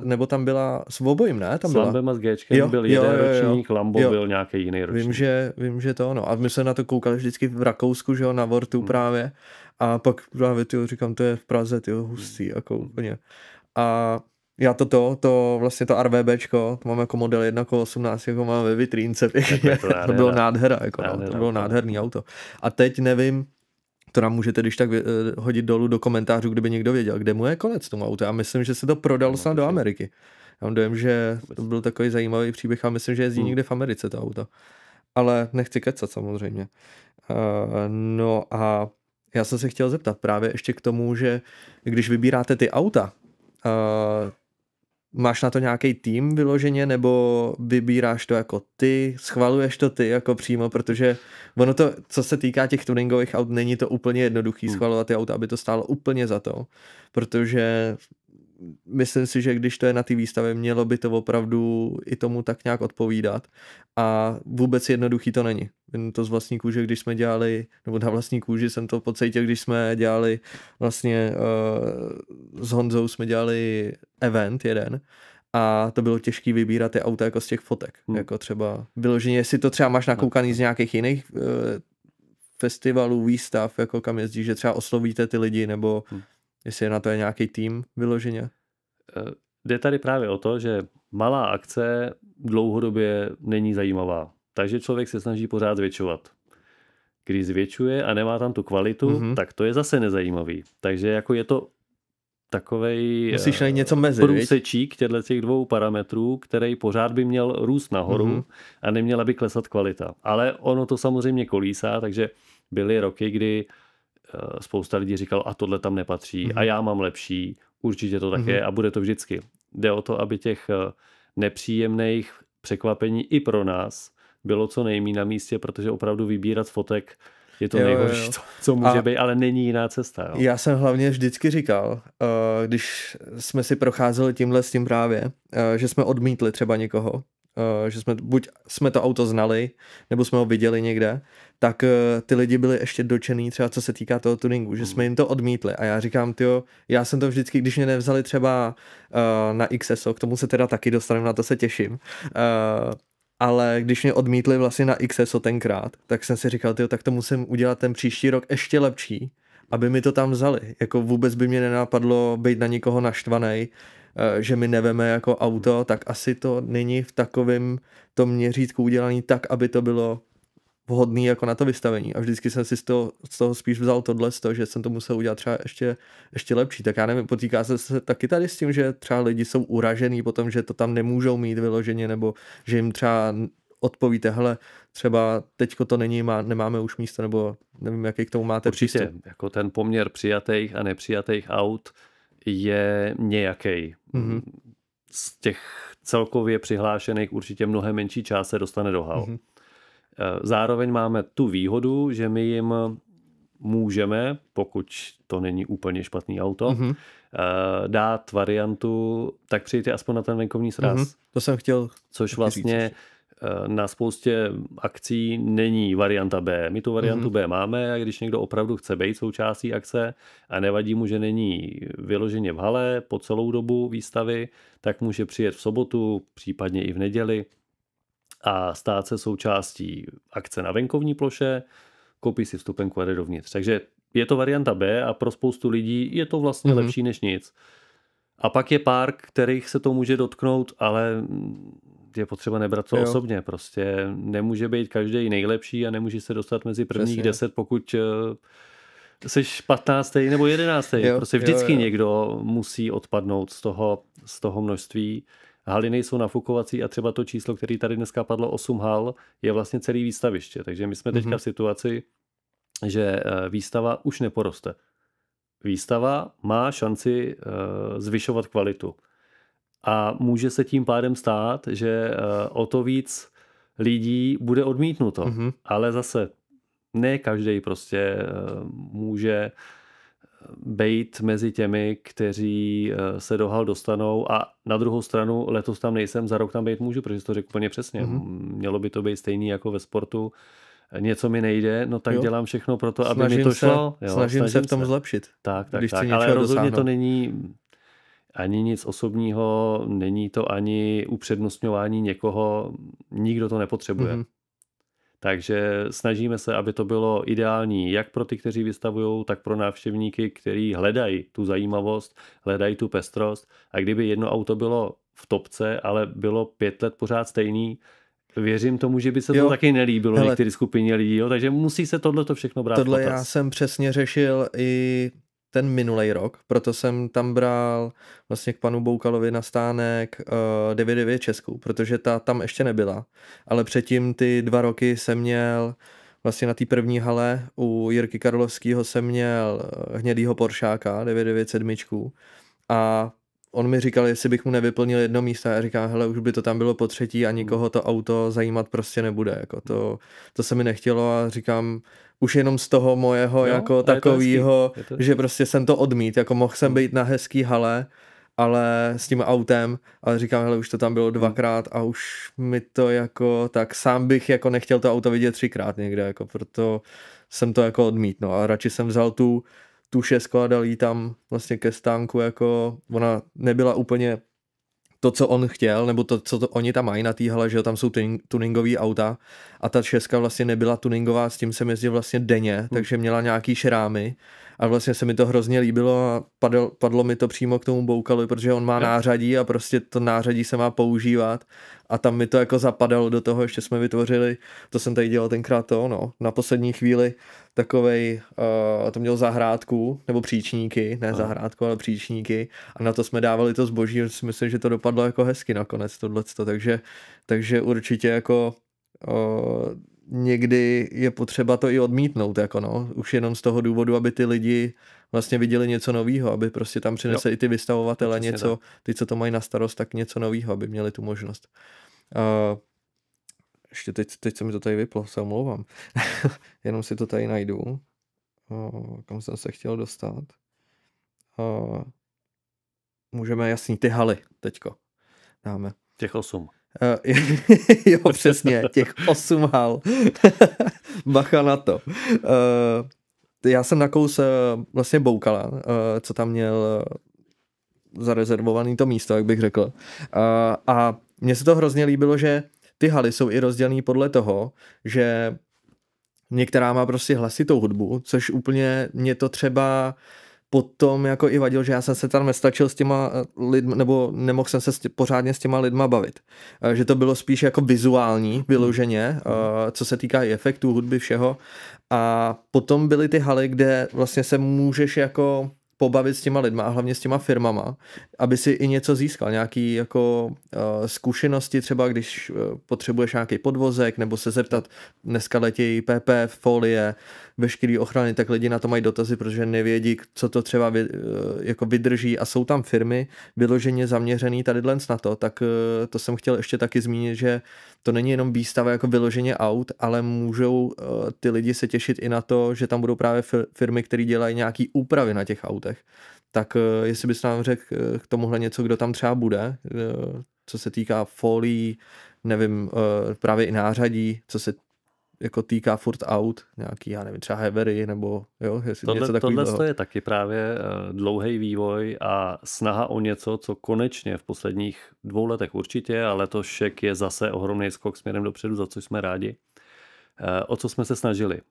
nebo tam byla s obojím, ne? Tam s Lambem a s Gčkem byl jeden ročník, Lambo byl nějaký jiný ročník. Vím, že to ono. A my jsme na to koukali vždycky v Rakousku, že jo, na Wortu právě. A pak právě, říkám, to je v Praze, hustý, jako úplně. A já vlastně to RVBčko, to mám jako model 1.18, jako mám ve vitrínce. To bylo nádhera, jako to bylo nádherný auto. A teď nevím, to nám můžete když tak hodit dolů do komentářů, kdyby někdo věděl, kde mu je konec tomu autu. Já myslím, že se to prodalo snad do Ameriky. Já mám dojem, že to byl takový zajímavý příběh a myslím, že jezdí někde v Americe to auto. Ale nechci kecat samozřejmě. No a já jsem se chtěl zeptat právě ještě k tomu, že když vybíráte ty auta, máš na to nějaký tým vyloženě, nebo vybíráš to jako ty, schvaluješ to ty jako přímo, protože ono to, co se týká těch tuningových aut, není to úplně jednoduchý schvalovat ty auta, aby to stálo úplně za to, protože myslím si, že když to je na té výstavě, mělo by to opravdu i tomu tak nějak odpovídat a vůbec jednoduchý to není. Vím to z vlastní kůže, když jsme dělali, nebo na vlastní kůži jsem to pocítil, když jsme dělali vlastně s Honzou jsme dělali event jeden a to bylo těžký vybírat ty auta jako z těch fotek. Jako třeba vyloženě, jestli to třeba máš nakoukaný z nějakých jiných festivalů, výstav, jako kam jezdíš, že třeba oslovíte ty lidi, nebo jestli na to je nějaký tým vyloženě. Jde tady právě o to, že malá akce dlouhodobě není zajímavá. Takže člověk se snaží pořád zvětšovat. Když zvětšuje a nemá tam tu kvalitu, tak to je zase nezajímavý. Takže jako je to takovej něco mezi, průsečík těch dvou parametrů, který pořád by měl růst nahoru a neměla by klesat kvalita. Ale ono to samozřejmě kolísá, takže byly roky, kdy spousta lidí říkalo, a tohle tam nepatří a já mám lepší, určitě to tak je a bude to vždycky. Jde o to, aby těch nepříjemných překvapení i pro nás bylo co nejméně na místě, protože opravdu vybírat fotek je to nejhorší, co může být, ale není jiná cesta. Jo. Já jsem hlavně vždycky říkal, když jsme si procházeli tímhle s tím právě, že jsme odmítli třeba někoho, že buď jsme to auto znali, nebo jsme ho viděli někde, tak ty lidi byli ještě dočený třeba co se týká toho tuningu, že jsme jim to odmítli a já říkám, já jsem to vždycky, když mě nevzali třeba na XSO, k tomu se teda taky dostaneme, na to se těším, ale když mě odmítli vlastně na XSO tenkrát, tak jsem si říkal, tak to musím udělat ten příští rok ještě lepší, aby mi to tam vzali. Jako vůbec by mě nenapadlo být na nikoho naštvanej, že mi neveme jako auto, tak asi to není v takovém tom měřítku udělaný tak, aby to bylo vhodný jako na to vystavení. A vždycky jsem si z toho spíš vzal tohle, že jsem to musel udělat třeba ještě lepší. Tak já nevím, potýká se taky tady s tím, že třeba lidi jsou uražený potom, že to tam nemůžou mít vyloženě, nebo že jim třeba odpovíte, hele, třeba teďko to není, nemáme už místo, nebo nevím, jaký k tomu máte přístup. Určitě, jako ten poměr přijatých a nepřijatých aut je nějaký. Z těch celkově přihlášených určitě mnohem menší část se dostane do hal. Zároveň máme tu výhodu, že my jim můžeme, pokud to není úplně špatný auto, dát variantu, tak přijďte aspoň na ten venkovní sraz. To jsem chtěl. Což vlastně na spoustě akcí není varianta B. My tu variantu B máme a když někdo opravdu chce být součástí akce a nevadí mu, že není vyloženě v hale po celou dobu výstavy, tak může přijet v sobotu, případně i v neděli a stát se součástí akce na venkovní ploše, koupí si vstupenku a jde dovnitř. Takže je to varianta B a pro spoustu lidí je to vlastně lepší než nic. A pak je pár, kterých se to může dotknout, ale je potřeba nebrat to osobně. Prostě nemůže být každý nejlepší a nemůže se dostat mezi prvních 10, pokud seš 15. nebo 11. Prostě vždycky někdo musí odpadnout z toho množství. Haly nejsou nafukovací a třeba to číslo, který tady dneska padlo 8 hal, je vlastně celý výstaviště. Takže my jsme teďka v situaci, že výstava už neporoste. Výstava má šanci zvyšovat kvalitu. A může se tím pádem stát, že o to víc lidí bude odmítnuto. Ale zase ne každý prostě může bejt mezi těmi, kteří se do hal dostanou a na druhou stranu letos tam nejsem, za rok tam bejt můžu, protože to řekl úplně přesně. Mělo by to být stejný jako ve sportu. Něco mi nejde, no tak dělám všechno pro to, aby mi to šlo. Snažím se v tom zlepšit. Tak. Ale rozhodně to není ani nic osobního, není to ani upřednostňování někoho, nikdo to nepotřebuje. Takže snažíme se, aby to bylo ideální jak pro ty, kteří vystavují, tak pro návštěvníky, kteří hledají tu zajímavost, hledají tu pestrost. A kdyby jedno auto bylo v topce, ale bylo 5 let pořád stejný, věřím tomu, že by se to taky nelíbilo některé skupině lidí. Takže musí se tohleto všechno brát v potaz. Tohle já jsem přesně řešil i ten minulej rok, proto jsem tam bral vlastně k panu Boukalovi na stánek 99 Českou, protože ta tam ještě nebyla, ale předtím ty 2 roky jsem měl vlastně na té první hale u Jirky Karlovského jsem měl hnědýho Poršáka 997 a on mi říkal, jestli bych mu nevyplnil jedno místo a já říkám, hele, už by to tam bylo po třetí a nikoho to auto zajímat prostě nebude, jako to se mi nechtělo a říkám, už jenom z toho mojeho jako takovýho, že prostě jsem to odmít, jako mohl jsem být na hezký hale ale s tím autem, ale říkám, hele, už to tam bylo 2krát a už mi to jako, tak sám bych jako nechtěl to auto vidět 3krát někde, jako proto jsem to jako odmítnul a radši jsem vzal tu 6 a dal jí tam vlastně ke stánku, jako ona nebyla úplně to, co on chtěl, nebo to, co oni tam mají na té hale, že tam jsou tuningové auta a ta 6 vlastně nebyla tuningová, s tím jsem jezdil vlastně denně, takže měla nějaký šrámy a vlastně se mi to hrozně líbilo a padlo mi to přímo k tomu Boukalovi, protože on má nářadí a prostě to nářadí se má používat a tam mi to jako zapadalo do toho, ještě jsme vytvořili, to jsem tady dělal tenkrát na poslední chvíli takovej, to měl zahrádku, nebo příčníky, ne zahrádku, ale příčníky a na to jsme dávali to zboží, myslím, že to dopadlo jako hezky nakonec tohleto, takže určitě jako někdy je potřeba to i odmítnout, jako už jenom z toho důvodu, aby ty lidi vlastně viděli něco novýho, aby prostě tam přinesli i ty vystavovatele něco, ty, co to mají na starost, tak něco novýho, aby měli tu možnost. Ještě teď se mi to tady vyplo, se omlouvám. Jenom si to tady najdu. Kam jsem se chtěl dostat. Můžeme, jasný, ty haly teďko dáme. Těch 8. Jo, přesně, těch 8 hal. Bacha na to. Já jsem nakous vlastně Boukala, co tam měl zarezervovaný to místo, jak bych řekl. A mně se to hrozně líbilo, že ty haly jsou i rozdělený podle toho, že některá má prostě hlasitou hudbu, což úplně mě to třeba potom jako i vadilo, že já jsem se tam nestačil s těma lidma, nebo nemohl jsem se pořádně s těma lidma bavit. Že to bylo spíš jako vizuální, vyloženě, co se týká i efektů, hudby, všeho. A potom byly ty haly, kde vlastně se můžeš jako pobavit s těma lidma a hlavně s těma firmama, aby si i něco získal, nějaký jako zkušenosti, třeba když potřebuješ nějaký podvozek, nebo se zeptat, dneska letějí PP, folie, veškerý ochrany, tak lidi na to mají dotazy, protože nevědí, co to třeba jako vydrží a jsou tam firmy vyloženě zaměřený tady na to, tak to jsem chtěl ještě taky zmínit, že to není jenom výstava jako vyloženě aut, ale můžou ty lidi se těšit i na to, že tam budou právě firmy, které dělají nějaký úpravy na těch autech. Tak jestli bys nám řekl k tomuhle něco, kdo tam třeba bude, co se týká folií, nevím, právě i nářadí, co se jako týká furt aut, nějaký, já nevím, třeba Hevery, nebo jo, jestli něco takového. Tohle je taky právě dlouhý vývoj a snaha o něco, co konečně v posledních 2 letech určitě, a letošek je zase ohromný skok směrem dopředu, za co jsme rádi. O co jsme se snažili?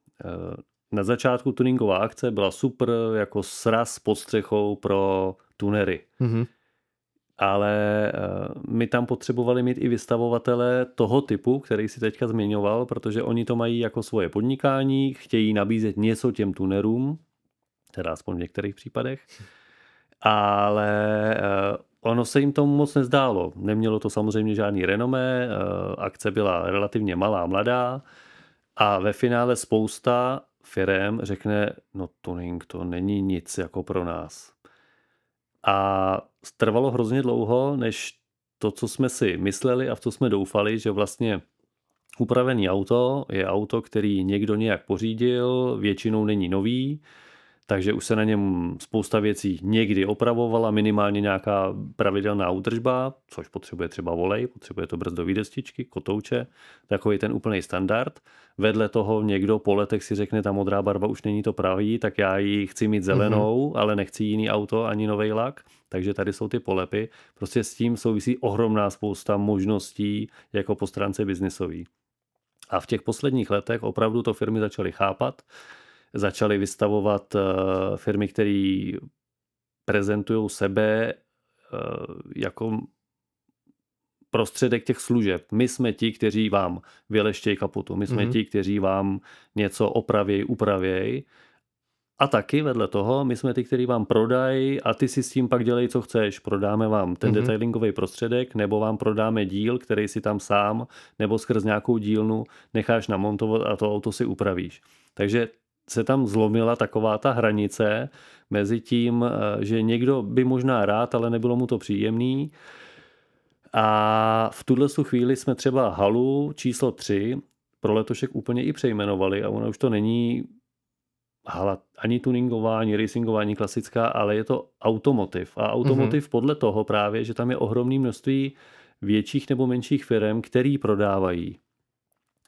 Na začátku tuningová akce byla super jako sraz pod střechou pro tunery. Mm-hmm. Ale my tam potřebovali mít i vystavovatele toho typu, který si teďka zmiňoval, protože oni to mají jako svoje podnikání, chtějí nabízet něco těm tunerům, teda aspoň v některých případech, ale ono se jim tomu moc nezdálo. Nemělo to samozřejmě žádný renomé, akce byla relativně malá, mladá a ve finále spousta firem řekne, no tuning to není nic jako pro nás. A trvalo hrozně dlouho, než to, co jsme si mysleli a v co jsme doufali, že vlastně upravený auto je auto, který někdo nějak pořídil, většinou není nový, takže už se na něm spousta věcí někdy opravovala, minimálně nějaká pravidelná údržba, což potřebuje třeba volej, potřebuje to brzdové destičky, kotouče, takový ten úplný standard. Vedle toho někdo po letech si řekne, ta modrá barva už není to pravý, tak já ji chci mít zelenou, ale nechci jiný auto ani nový lak, takže tady jsou ty polepy. Prostě s tím souvisí ohromná spousta možností jako po stránce biznisový. A v těch posledních letech opravdu to firmy začaly chápat, začaly vystavovat firmy, které prezentují sebe jako prostředek těch služeb. My jsme ti, kteří vám vyleštějí kaputu, my jsme ti, kteří vám něco opravějí, upravějí. A taky vedle toho, my jsme ty, kteří vám prodají a ty si s tím pak dělej, co chceš. Prodáme vám ten detailingový prostředek, nebo vám prodáme díl, který si tam sám, nebo skrz nějakou dílnu necháš namontovat a to auto si upravíš. Takže se tam zlomila taková ta hranice mezi tím, že někdo by možná rád, ale nebylo mu to příjemný. A v tuhle chvíli jsme třeba halu číslo 3 pro letošek úplně i přejmenovali a ona už to není hala ani tuningová, ani racingová, ani klasická, ale je to automotiv. A automotiv podle toho právě, že tam je ohromné množství větších nebo menších firm, který prodávají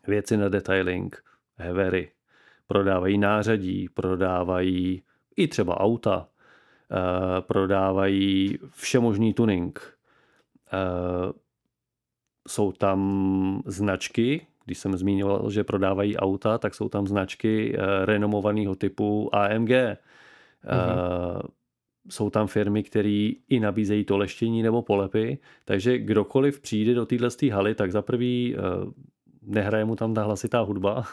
věci na detailing, hevery, prodávají nářadí, prodávají i třeba auta, prodávají všemožný tuning. Jsou tam značky, když jsem zmiňoval, že prodávají auta, tak jsou tam značky renomovaného typu AMG. Jsou tam firmy, které i nabízejí to leštění nebo polepy, takže kdokoliv přijde do této haly, tak za prvý nehraje mu tam ta hlasitá hudba,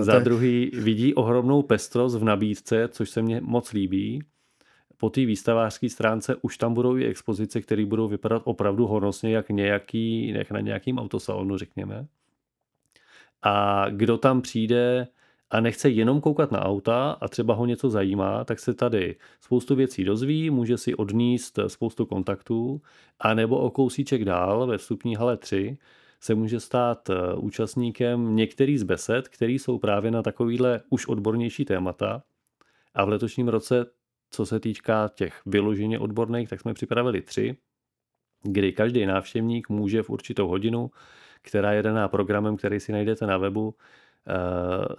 za druhý vidí ohromnou pestrost v nabídce, což se mně moc líbí. Po té výstavářské stránce už tam budou i expozice, které budou vypadat opravdu honosně, jak na nějakým autosalonu, řekněme. A kdo tam přijde a nechce jenom koukat na auta a třeba ho něco zajímá, tak se tady spoustu věcí dozví, může si odníst spoustu kontaktů, a nebo o kousíček dál ve vstupní hale 3 se může stát účastníkem některých z besed, které jsou právě na takovýhle už odbornější témata. A v letošním roce, co se týká těch vyloženě odborných, tak jsme připravili 3, kdy každý návštěvník může v určitou hodinu, která je daná programem, který si najdete na webu,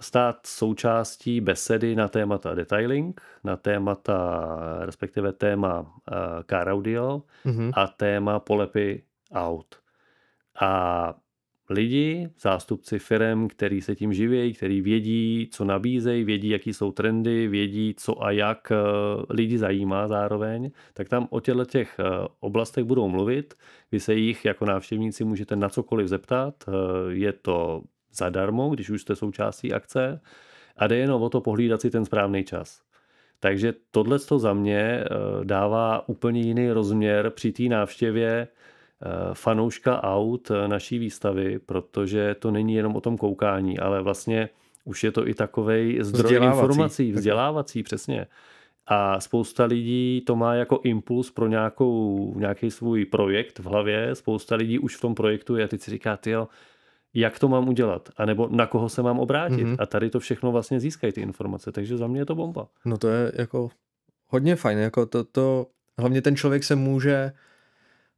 stát součástí besedy na témata detailing, na témata, respektive téma car audio a téma polepy aut. A lidi, zástupci firem, který se tím živějí, který vědí, co nabízejí, vědí, jaký jsou trendy, vědí, co a jak lidi zajímá zároveň, tak tam o těch oblastech budou mluvit. Vy se jich jako návštěvníci můžete na cokoliv zeptat. Je to zadarmo, když už jste součástí akce, a jde jenom o to pohlídat si ten správný čas. Takže tohleto za mě dává úplně jiný rozměr při té návštěvě fanouška aut naší výstavy, protože to není jenom o tom koukání, ale vlastně už je to i takovej zdroj informací, vzdělávací, přesně. A spousta lidí to má jako impuls pro nějaký svůj projekt v hlavě, spousta lidí už v tom projektu je a teď si říká, tyjo, jak to mám udělat, anebo na koho se mám obrátit. A tady to všechno vlastně získají ty informace, takže za mě je to bomba. No to je jako hodně fajn, jako to hlavně ten člověk se může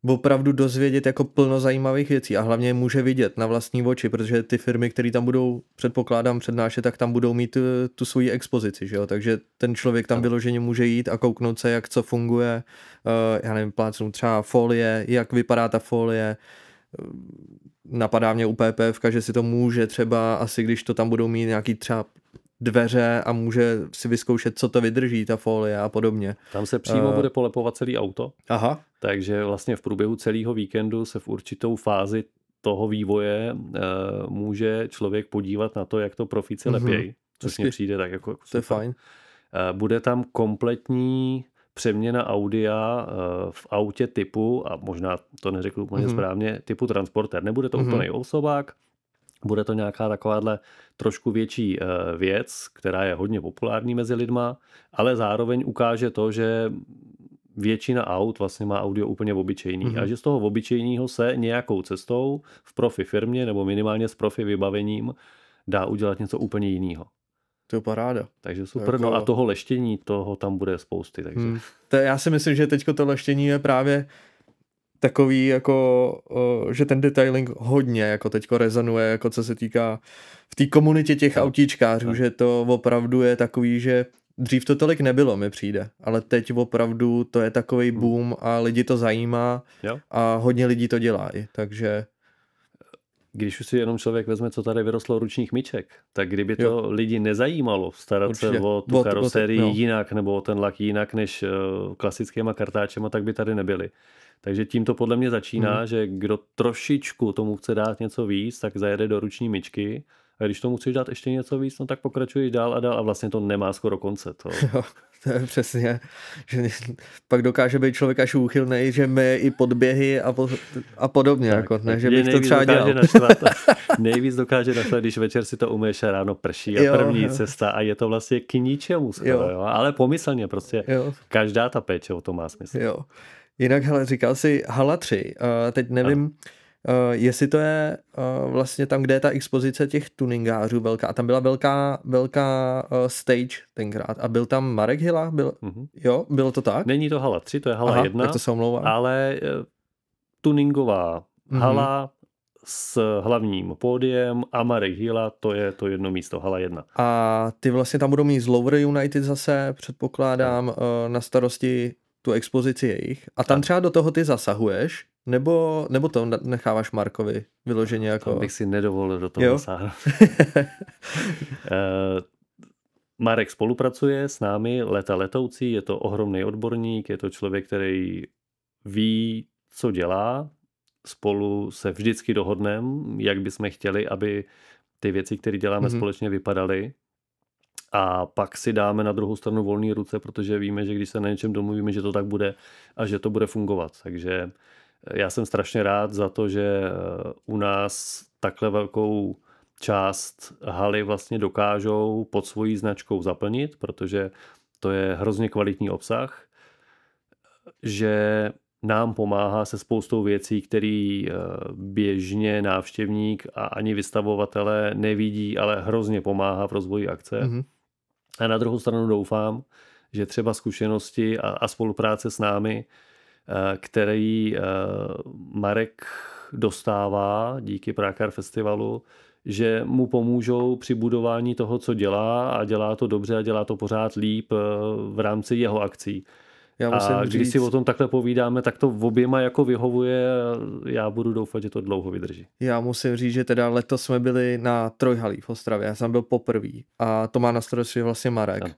opravdu dozvědět jako plno zajímavých věcí a hlavně může vidět na vlastní oči, protože ty firmy, které tam budou, předpokládám, přednášet, tak tam budou mít tu svoji expozici, že jo? Takže ten člověk tam vyloženě může jít a kouknout se, jak co funguje, já nevím, plácnu třeba folie, jak vypadá ta folie. Napadá mě u PPF, že si to může třeba, asi když to tam budou mít nějaký třeba dveře a může si vyzkoušet, co to vydrží, ta folie a podobně. Tam se přímo bude polepovat celý auto. Aha. Takže vlastně v průběhu celého víkendu se v určitou fázi toho vývoje může člověk podívat na to, jak to profíci lepějí, což mně přijde tak jako to je fajn. Bude tam kompletní přeměna audia v autě typu, a možná to neřeknu úplně správně, typu transporter. Nebude to úplný osobák, bude to nějaká takováhle trošku větší věc, která je hodně populární mezi lidma, ale zároveň ukáže to, že většina aut vlastně má audio úplně obyčejný a že z toho obyčejného se nějakou cestou v profi firmě nebo minimálně s profi vybavením dá udělat něco úplně jiného. To je paráda. Takže super. Jako... No a toho leštění, toho tam bude spousty. Takže. Já si myslím, že teďko to leštění je právě takový, jako, že ten detailing hodně jako teďko rezonuje, jako co se týká v té komunitě těch autíčkářů, že to opravdu je takový, že dřív to tolik nebylo, mi přijde, ale teď opravdu to je takovej boom a lidi to zajímá a hodně lidí to dělá, takže... Když už si jenom člověk vezme, co tady vyrostlo ručních myček, tak kdyby to lidi nezajímalo starat se o tu karoserii jinak nebo o ten lak jinak než klasickýma kartáčema, tak by tady nebyli. Takže tím to podle mě začíná, že kdo trošičku tomu chce dát něco víc, tak zajede do ruční myčky. A když tomu chceš dát ještě něco víc, no tak pokračuješ dál a dál a vlastně to nemá skoro konce. To je přesně, že pak dokáže být člověk až úchylnej, že my i podběhy a podobně, tak, jako, ne, že bych to třeba dělal. Nejvíc dokáže naštvat, když večer si to umyješ a ráno prší a první cesta a je to vlastně k ničemu skoro, jo? Ale pomyslně prostě každá ta péče o to má smysl. Jo. Jinak, hele, říkal jsi hala 3, teď nevím, jestli to je vlastně tam, kde je ta expozice těch tuningářů velká. A tam byla velká stage tenkrát. A byl tam Marek Hilla? Jo, bylo to tak? Není to hala 3, to je hala 1. Tak to se omlouvám. Ale tuningová hala s hlavním pódiem a Marek Hilla, to je to jedno místo, hala 1. A ty vlastně tam budou mít z Lower United zase, předpokládám, na starosti tu expozici jejich. A tam třeba do toho ty zasahuješ, nebo to necháváš Markovi vyloženě jako... Tam bych si nedovolil do toho zasáhnout. Marek spolupracuje s námi leta letoucí, je to ohromný odborník, je to člověk, který ví, co dělá. Spolu se vždycky dohodneme, jak bychom chtěli, aby ty věci, které děláme společně, vypadaly. A pak si dáme na druhou stranu volné ruce, protože víme, že když se na něčem domluvíme, že to tak bude a že to bude fungovat. Takže já jsem strašně rád za to, že u nás takhle velkou část haly vlastně dokážou pod svojí značkou zaplnit, protože to je hrozně kvalitní obsah, že nám pomáhá se spoustou věcí, které běžně návštěvník a ani vystavovatelé nevidí, ale hrozně pomáhá v rozvoji akce. A na druhou stranu doufám, že třeba zkušenosti a spolupráce s námi, který Marek dostává díky Prague Car Festivalu, že mu pomůžou při budování toho, co dělá, a dělá to dobře a dělá to pořád líp v rámci jeho akcí. A když si o tom takhle povídáme, tak to oběma jako vyhovuje. Já budu doufat, že to dlouho vydrží. Já musím říct, že teda letos jsme byli na Trojhalí v Ostravě. Já jsem byl poprvé a to má na starosti vlastně Marek. Ano.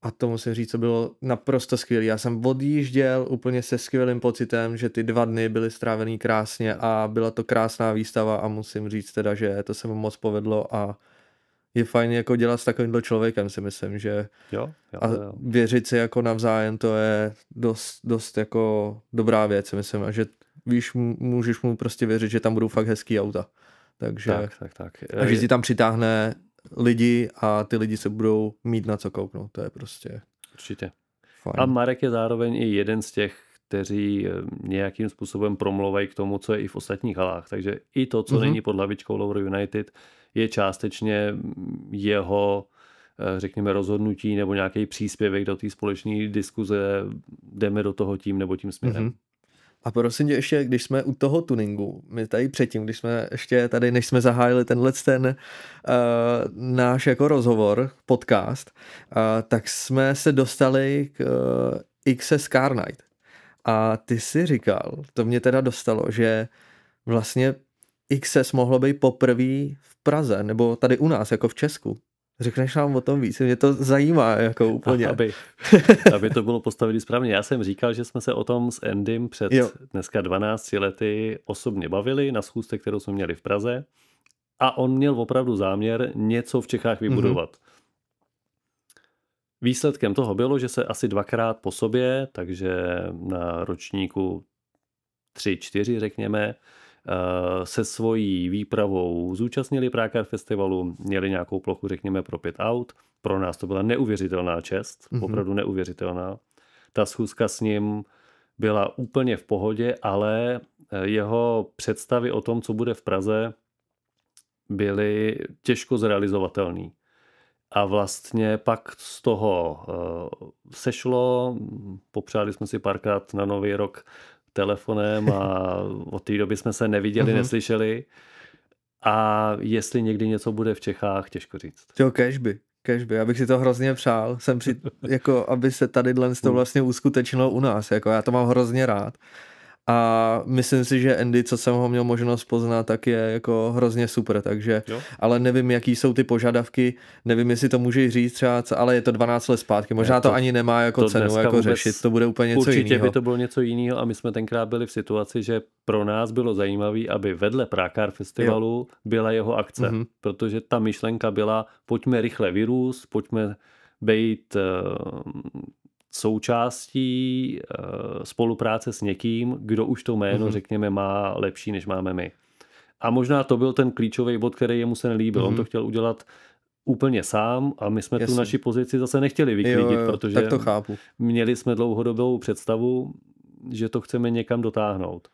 A to musím říct, co bylo naprosto skvělé. Já jsem odjížděl úplně se skvělým pocitem, že ty 2 dny byly strávený krásně a byla to krásná výstava a musím říct teda, že to se mi moc povedlo a je fajn jako dělat s takovýmhle člověkem, si myslím, že jo. A věřit si jako navzájem, to je dost jako dobrá věc, myslím, a že víš, můžeš mu prostě věřit, že tam budou fakt hezký auta. Takže tak. A že si tam přitáhne lidi a ty lidi se budou mít na co kouknout, to je prostě určitě fajn. A Marek je zároveň i jeden z těch, kteří nějakým způsobem promlouvají k tomu, co je i v ostatních halách, takže i to, co není pod hlavičkou Lower United, je částečně jeho, řekněme, rozhodnutí nebo nějaký příspěvek do té společné diskuze, jdeme do toho tím nebo tím směrem. A prosím tě ještě, když jsme u toho tuningu, my tady předtím, když jsme ještě tady, než jsme zahájili ten náš jako rozhovor, podcast, tak jsme se dostali k XS Car Night. A ty si říkal, to mě teda dostalo, že vlastně XS mohlo být poprvé v Praze, nebo tady u nás, jako v Česku. Řekneš nám o tom víc, mě to zajímá jako úplně. Aby to bylo postavené správně. Já jsem říkal, že jsme se o tom s Endym před dneska 12 lety osobně bavili na schůzce, kterou jsme měli v Praze, a on měl opravdu záměr něco v Čechách vybudovat. Výsledkem toho bylo, že se asi 2krát po sobě, takže na ročníku 3-4 řekněme, se svojí výpravou zúčastnili Prague Car Festivalu, měli nějakou plochu, řekněme, pro 5 aut. Pro nás to byla neuvěřitelná čest, opravdu neuvěřitelná. Ta schůzka s ním byla úplně v pohodě, ale jeho představy o tom, co bude v Praze, byly těžko zrealizovatelné. A vlastně pak z toho sešlo, popřáli jsme si párkrát na Nový rok telefonem a od té doby jsme se neviděli, neslyšeli. A jestli někdy něco bude v Čechách, těžko říct. Jo, kežby. Já bych si to hrozně přál. Jako, aby se tady to vlastně uskutečnilo u nás. Jako, já to mám hrozně rád. A myslím si, že Andy, co jsem ho měl možnost poznat, tak je jako hrozně super, takže, ale nevím, jaký jsou ty požadavky, nevím, jestli to můžeš říct třeba, ale je to 12 let zpátky, možná to ani nemá jako cenu jako řešit, to bude úplně něco jiného. Určitě by to bylo něco jiného a my jsme tenkrát byli v situaci, že pro nás bylo zajímavé, aby vedle Prague Car Festivalu byla jeho akce, protože ta myšlenka byla, pojďme rychle vyrůst, pojďme být součástí spolupráce s někým, kdo už to jméno, řekněme, má lepší, než máme my. A možná to byl ten klíčový bod, který jemu se nelíbil. On to chtěl udělat úplně sám a my jsme tu naši pozici zase nechtěli vyklidit, protože tak to chápu. Měli jsme dlouhodobou představu, že to chceme někam dotáhnout.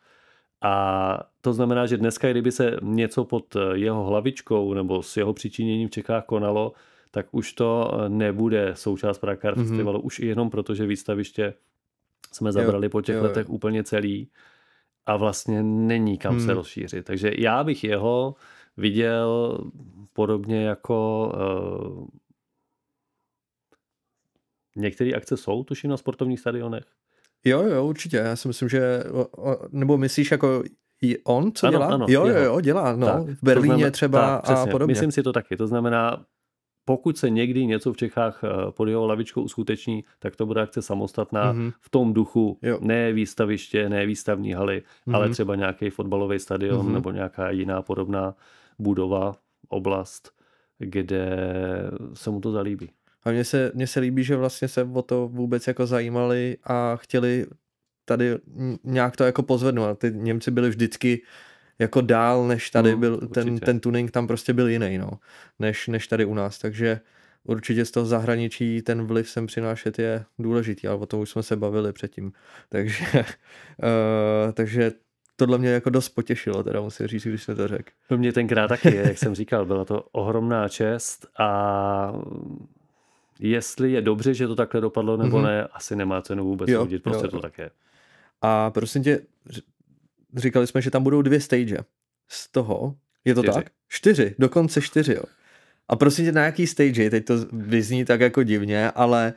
A to znamená, že dneska, kdyby se něco pod jeho hlavičkou nebo s jeho přičiněním v Čechách konalo, tak už to nebude součást Prague Car Festivalu, už i jenom proto, že výstaviště jsme zabrali po těch letech úplně celý a vlastně není kam se rozšířit. Takže já bych jeho viděl podobně jako některé akce jsou, tuším, na sportovních stadionech. Jo, určitě. Já si myslím, že nebo myslíš jako i on, co dělá? Ano, jo, dělá. No. Tak, v Berlíně třeba tak, a podobně. Myslím si to taky. To znamená, pokud se někdy něco v Čechách pod jeho hlavičkou uskuteční, tak to bude akce samostatná v tom duchu. Ne výstaviště, ne výstavní haly, ale třeba nějaký fotbalový stadion nebo nějaká jiná podobná budova, oblast, kde se mu to zalíbí. A mně se líbí, že vlastně se o to vůbec jako zajímali a chtěli tady nějak to jako pozvednout. A ty Němci byli vždycky jako dál, než tady byl ten tuning, tam prostě byl jiný, no, než tady u nás. Takže určitě z toho zahraničí ten vliv sem přinášet je důležitý, ale o tom už jsme se bavili předtím. Takže tohle mě jako dost potěšilo, teda musím říct, když jsem to řekl. No mě tenkrát taky, jak jsem říkal, byla to ohromná čest a jestli je dobře, že to takhle dopadlo nebo ne, asi nemá cenu vůbec soudit, prostě to tak je. A prosím tě, říkali jsme, že tam budou 2 stage. Z toho, je to 4. tak? 4, dokonce 4, jo. A prosím tě, na jaký stage, teď to vyzní tak jako divně, ale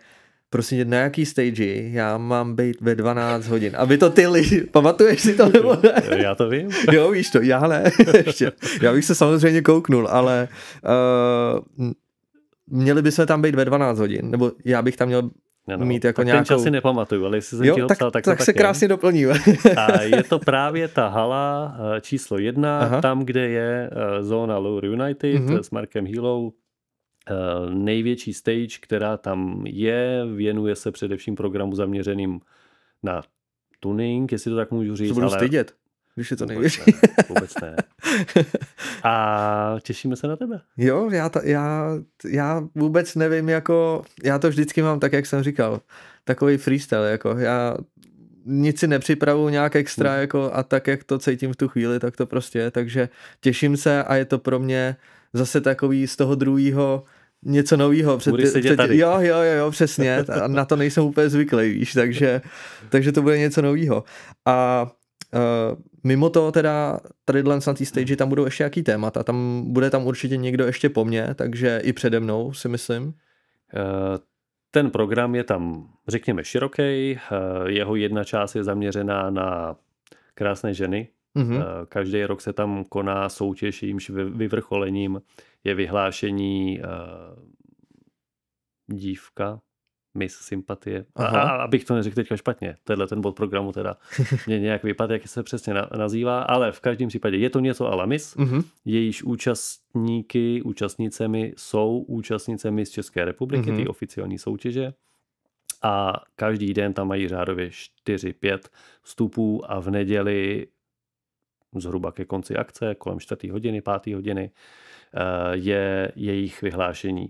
prosím tě, na jaký stage já mám být ve 12 hodin. Aby to ty lidi, pamatuješ si to nebo ne? Já to vím. Jo, víš to, já ne. Ještě. Já bych se samozřejmě kouknul, ale měli bychom tam být ve 12 hodin, nebo já bych tam měl mít jako tak nějakou... ten čas si nepamatuju, ale jestli jsem ti ho psal, tak se krásně doplníme. A je to právě ta hala číslo 1, tam, kde je zóna Lower United s Markem Hillou. Největší stage, která tam je, věnuje se především programu zaměřeným na tuning, jestli to tak můžu říct. To budu stydět, když je to největší. Vůbec ne. A těšíme se na tebe. Jo, já vůbec nevím, jako, já to vždycky mám tak, jak jsem říkal, takový freestyle, jako já nic si nepřipravuju nějak extra, jako, a tak, jak to cítím v tu chvíli, tak to prostě je, takže těším se a je to pro mě zase takový z toho druhého něco novýho. Jo, přesně, na to nejsem úplně zvyklý, víš, takže to bude něco novýho. A mimo to teda tady na té stage tam budou ještě jaký témata, bude tam určitě někdo ještě po mně, takže i přede mnou si myslím. Ten program je tam, řekněme, široký, jeho jedna část je zaměřená na krásné ženy. Každý rok se tam koná soutěž, jímž vyvrcholením je vyhlášení dívka, Miss Sympatie. A abych to neřekl teďka špatně, ten bod programu teda mě nějak vypadá, jak se přesně nazývá, ale v každém případě je to něco a la Miss. Jejíž účastnicemi jsou účastnicemi z České republiky, ty oficiální soutěže. A každý den tam mají řádově 4-5 vstupů a v neděli zhruba ke konci akce, kolem 4. hodiny, 5. hodiny, je jejich vyhlášení.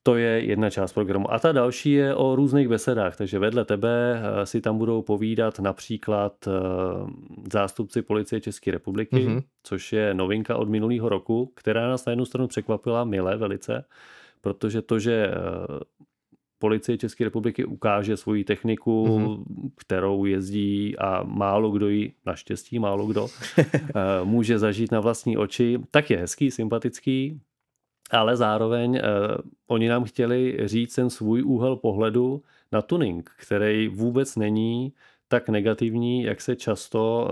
To je jedna část programu. A ta další je o různých besedách, takže vedle tebe si tam budou povídat například zástupci Policie České republiky, což je novinka od minulého roku, která nás na jednu stranu překvapila mile velice, protože to, že Policie České republiky ukáže svoji techniku, kterou jezdí a málo kdo ji, naštěstí málo kdo, může zažít na vlastní oči, tak je hezký, sympatický, ale zároveň oni nám chtěli říct ten svůj úhel pohledu na tuning, který vůbec není tak negativní, jak se často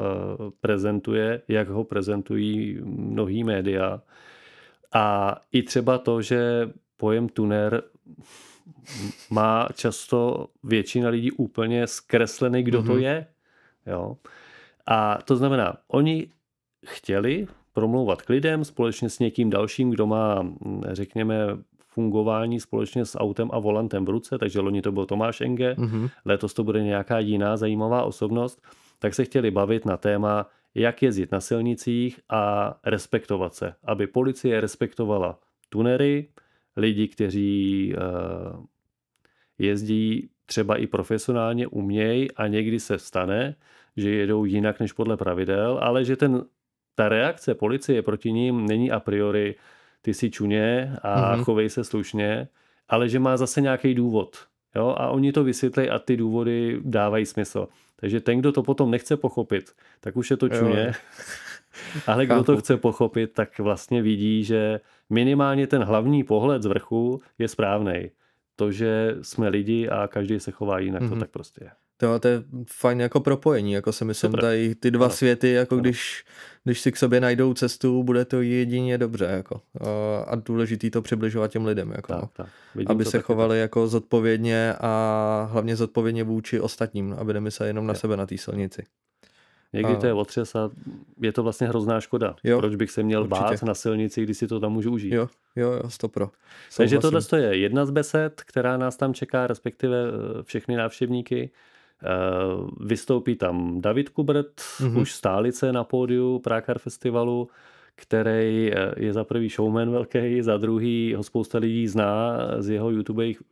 prezentuje, jak ho prezentují mnohý média. A i třeba to, že pojem tuner má často většina lidí úplně zkreslený, kdo to je. Jo? A to znamená, oni chtěli promlouvat k lidem společně s někým dalším, kdo má, řekněme, fungování společně s autem a volantem v ruce, takže loni to byl Tomáš Enge, letos to bude nějaká jiná zajímavá osobnost, tak se chtěli bavit na téma, jak jezdit na silnicích a respektovat se, aby policie respektovala tunery, lidi, kteří jezdí třeba i profesionálně umějí a někdy se stane, že jedou jinak než podle pravidel, ale že ta reakce policie proti ním není a priori ty si čuně a chovej se slušně, ale že má zase nějaký důvod. Jo? A oni to vysvětlí a ty důvody dávají smysl. Takže ten, kdo to potom nechce pochopit, tak už je to čuně. Ale kdo to chce pochopit, tak vlastně vidí, že minimálně ten hlavní pohled z vrchu je správnej. To, že jsme lidi a každý se chová jinak, to tak prostě je. To je fajn jako propojení, jako si myslím, tady ty dva světy, jako když si k sobě najdou cestu, bude to jedině dobře, jako. A důležitý to přibližovat těm lidem, jako. Tak. Aby se chovali jako zodpovědně a hlavně zodpovědně vůči ostatním, aby nemysleli jenom na sebe na té silnici. Někdy to je otřes a je to vlastně hrozná škoda. Proč bych se měl bát na silnici, když si to tam můžu užít? Jo, 100%. Takže tohle je jedna z besed, která nás tam čeká, respektive všechny návštěvníky. Vystoupí tam David Kubert, už stálice na pódiu Prague Car Festivalu, který je za prvý showman velký, za druhý ho spousta lidí zná z jeho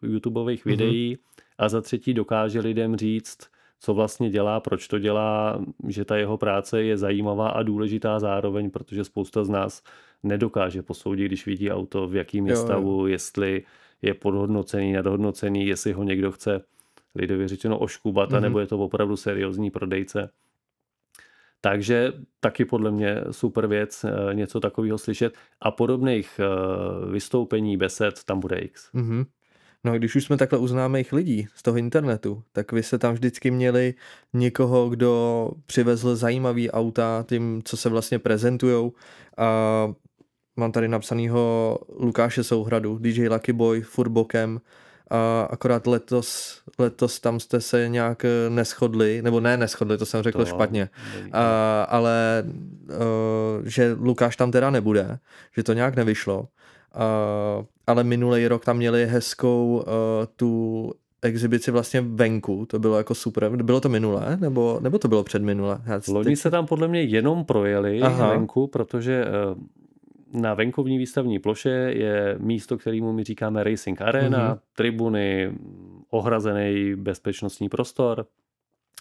YouTubeových videí a za třetí dokáže lidem říct, co vlastně dělá, proč to dělá, že ta jeho práce je zajímavá a důležitá zároveň, protože spousta z nás nedokáže posoudit, když vidí auto, v jakým je stavu, jestli je podhodnocený, nadhodnocený, jestli ho někdo chce lidově řečeno oškubat, nebo je to opravdu seriózní prodejce. Takže taky podle mě super věc něco takového slyšet a podobných vystoupení, besed tam bude X. No a když už jsme takhle u známých lidí z toho internetu, tak vy jste tam vždycky měli někoho, kdo přivezl zajímavý auta tím, co se vlastně prezentujou. A mám tady napsanýho Lukáše Souhradu, DJ Lucky Boy, furt bokem. A akorát letos tam jste se nějak neshodli, nebo neschodli, to jsem řekl špatně, ale že Lukáš tam teda nebude, že to nějak nevyšlo, ale minulý rok tam měli hezkou tu exibici vlastně venku, to bylo jako super. Bylo to minulé, nebo to bylo předminulé? Loni se tam podle mě jenom projeli venku, protože na venkovní výstavní ploše je místo, kterému my říkáme Racing Arena, tribuny, ohrazený bezpečnostní prostor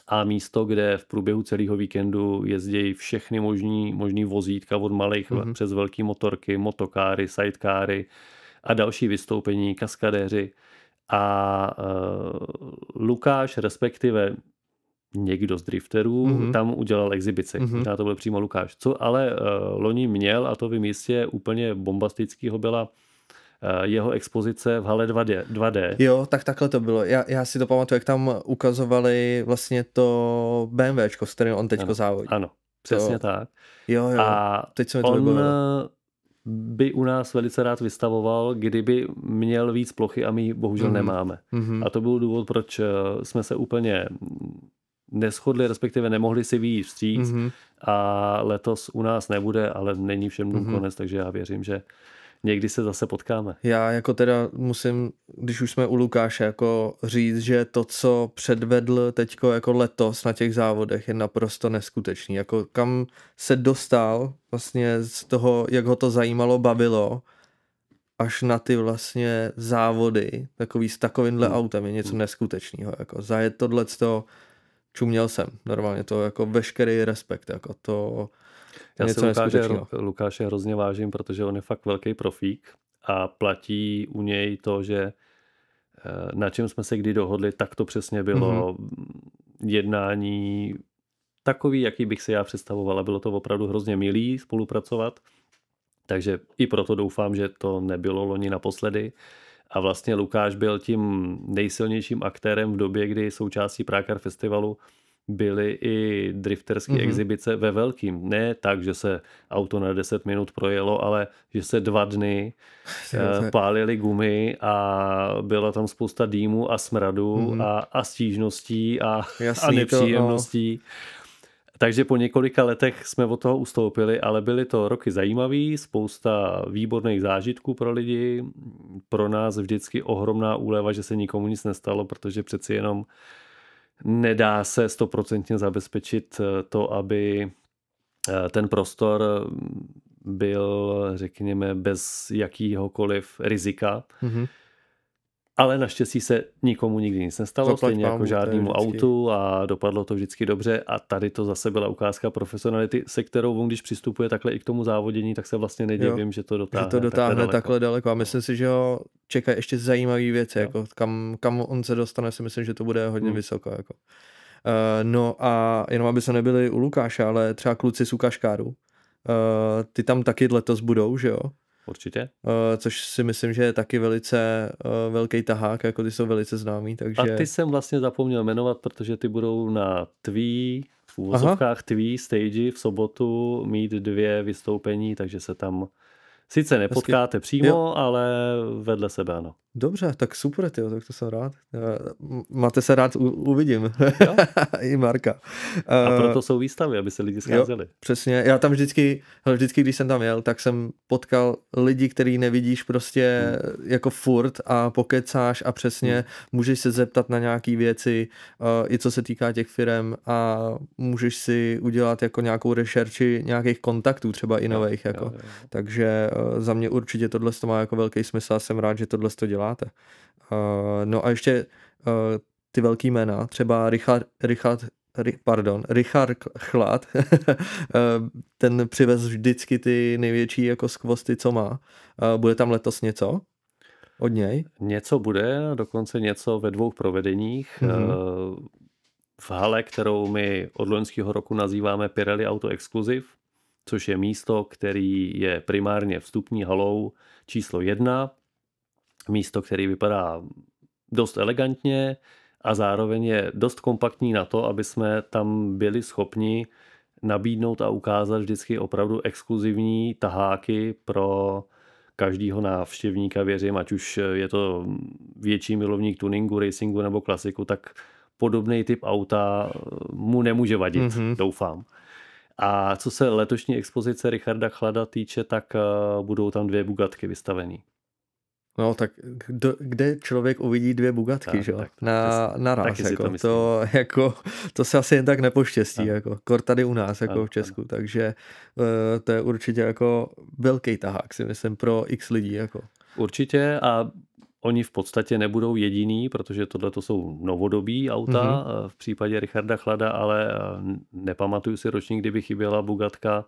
a místo, kde v průběhu celého víkendu jezdí všechny možný vozítka od malých přes velký motorky, motokáry, sidekáry a další vystoupení, kaskadéři. A Lukáš, respektive někdo z drifterů tam udělal exibici. Možná to byl přímo Lukáš. Co ale loni měl, a to vím jistě, úplně bombastického byla jeho expozice v hale 2D. Jo, tak takhle to bylo. Já si to pamatuju, jak tam ukazovali vlastně to BMWčko, s kterým on teďko závodí. Ano, přesně tak. Jo, a teď se mi to vybavilo. By u nás velice rád vystavoval, kdyby měl víc plochy a my ji bohužel nemáme. A to byl důvod, proč jsme se úplně neschodli, respektive nemohli si vyjít vstříc a letos u nás nebude, ale není všem dnům konec, takže já věřím, že někdy se zase potkáme. Já jako teda musím, když už jsme u Lukáše, jako říct, že to, co předvedl teďko jako letos na těch závodech, je naprosto neskutečný. Jako kam se dostal vlastně z toho, jak ho to zajímalo, bavilo, až na ty vlastně závody, takový s takovýmhle autem je něco neskutečného. Jako zajet tohleto, čuměl jsem. Normálně to jako veškerý respekt. Jako to já si Lukáše hrozně vážím, protože on je fakt velký profík a platí u něj to, že na čem jsme se kdy dohodli, tak to přesně bylo jednání takový, jaký bych si já představoval. Bylo to opravdu hrozně milý spolupracovat, takže i proto doufám, že to nebylo loni naposledy. A vlastně Lukáš byl tím nejsilnějším aktérem v době, kdy součástí Prague Car Festivalu byly i drifterské exibice ve velkým. Ne tak, že se auto na 10 minut projelo, ale že se 2 dny pálily gumy a byla tam spousta dýmu a smradu a stížností a nepříjemností. Takže po několika letech jsme od toho ustoupili, ale byly to roky zajímavý, spousta výborných zážitků pro lidi. Pro nás vždycky ohromná úleva, že se nikomu nic nestalo, protože přeci jenom nedá se 100% zabezpečit to, aby ten prostor byl, řekněme, bez jakýhokoliv rizika. Ale naštěstí se nikomu nikdy nic nestalo, stejně jako žádnému autu a dopadlo to vždycky dobře a tady to zase byla ukázka profesionality, se kterou on, když přistupuje takhle i k tomu závodění, tak se vlastně nedivím, že to dotáhne takhle daleko. A myslím si, že ho čekají ještě zajímavé věci, jako kam on se dostane, si myslím, že to bude hodně vysoko. Jako. No a jenom aby se nebyli u Lukáše, ale třeba kluci z Ukaškáru, ty tam taky letos budou, že jo? Určitě. Což si myslím, že je taky velice velký tahák, jako ty jsou velice známí. Takže... A ty jsem vlastně zapomněl jmenovat, protože ty budou na v úvozovkách Tví stage v sobotu mít 2 vystoupení, takže se tam sice nepotkáte přímo, ale vedle sebe ano. Dobře, tak super, tyjo, tak to jsem rád. Máte se rád, uvidím. I Marka. A proto jsou výstavy, aby se lidi scházeli. Přesně, já tam vždycky, když jsem tam jel, tak jsem potkal lidi, který nevidíš prostě jako furt a pokecáš a přesně můžeš se zeptat na nějaký věci, i co se týká těch firem a můžeš si udělat jako nějakou rešerči nějakých kontaktů, třeba i nových. Jako. Takže za mě určitě tohle má jako velký smysl a jsem rád, že tohle to děláte. No a ještě ty velký jména, třeba Richard Chlad, ten přivez vždycky ty největší jako skvosty, co má. Bude tam letos něco od něj? Něco bude, dokonce něco ve 2 provedeních. V hale, kterou my od loňského roku nazýváme Pirelli Auto Exclusive, což je místo, který je primárně vstupní halou číslo 1. Místo, který vypadá dost elegantně a zároveň je dost kompaktní na to, aby jsme tam byli schopni nabídnout a ukázat vždycky opravdu exkluzivní taháky pro každého návštěvníka, věřím, ať už je to větší milovník tuningu, racingu nebo klasiku, tak podobný typ auta mu nemůže vadit, doufám. A co se letošní expozice Richarda Chlada týče, tak budou tam 2 Bugatky vystavený. No tak kde člověk uvidí 2 Bugatky, že jo? Naraz, jako, to se asi jen tak nepoštěstí, jako, kor tady u nás, jako v Česku, takže to je určitě jako velký tahák, si myslím, pro x lidí, jako. Určitě a oni v podstatě nebudou jediný, protože tohle to jsou novodobí auta v případě Richarda Chlada, ale nepamatuju si ročník, kdyby chyběla Bugatka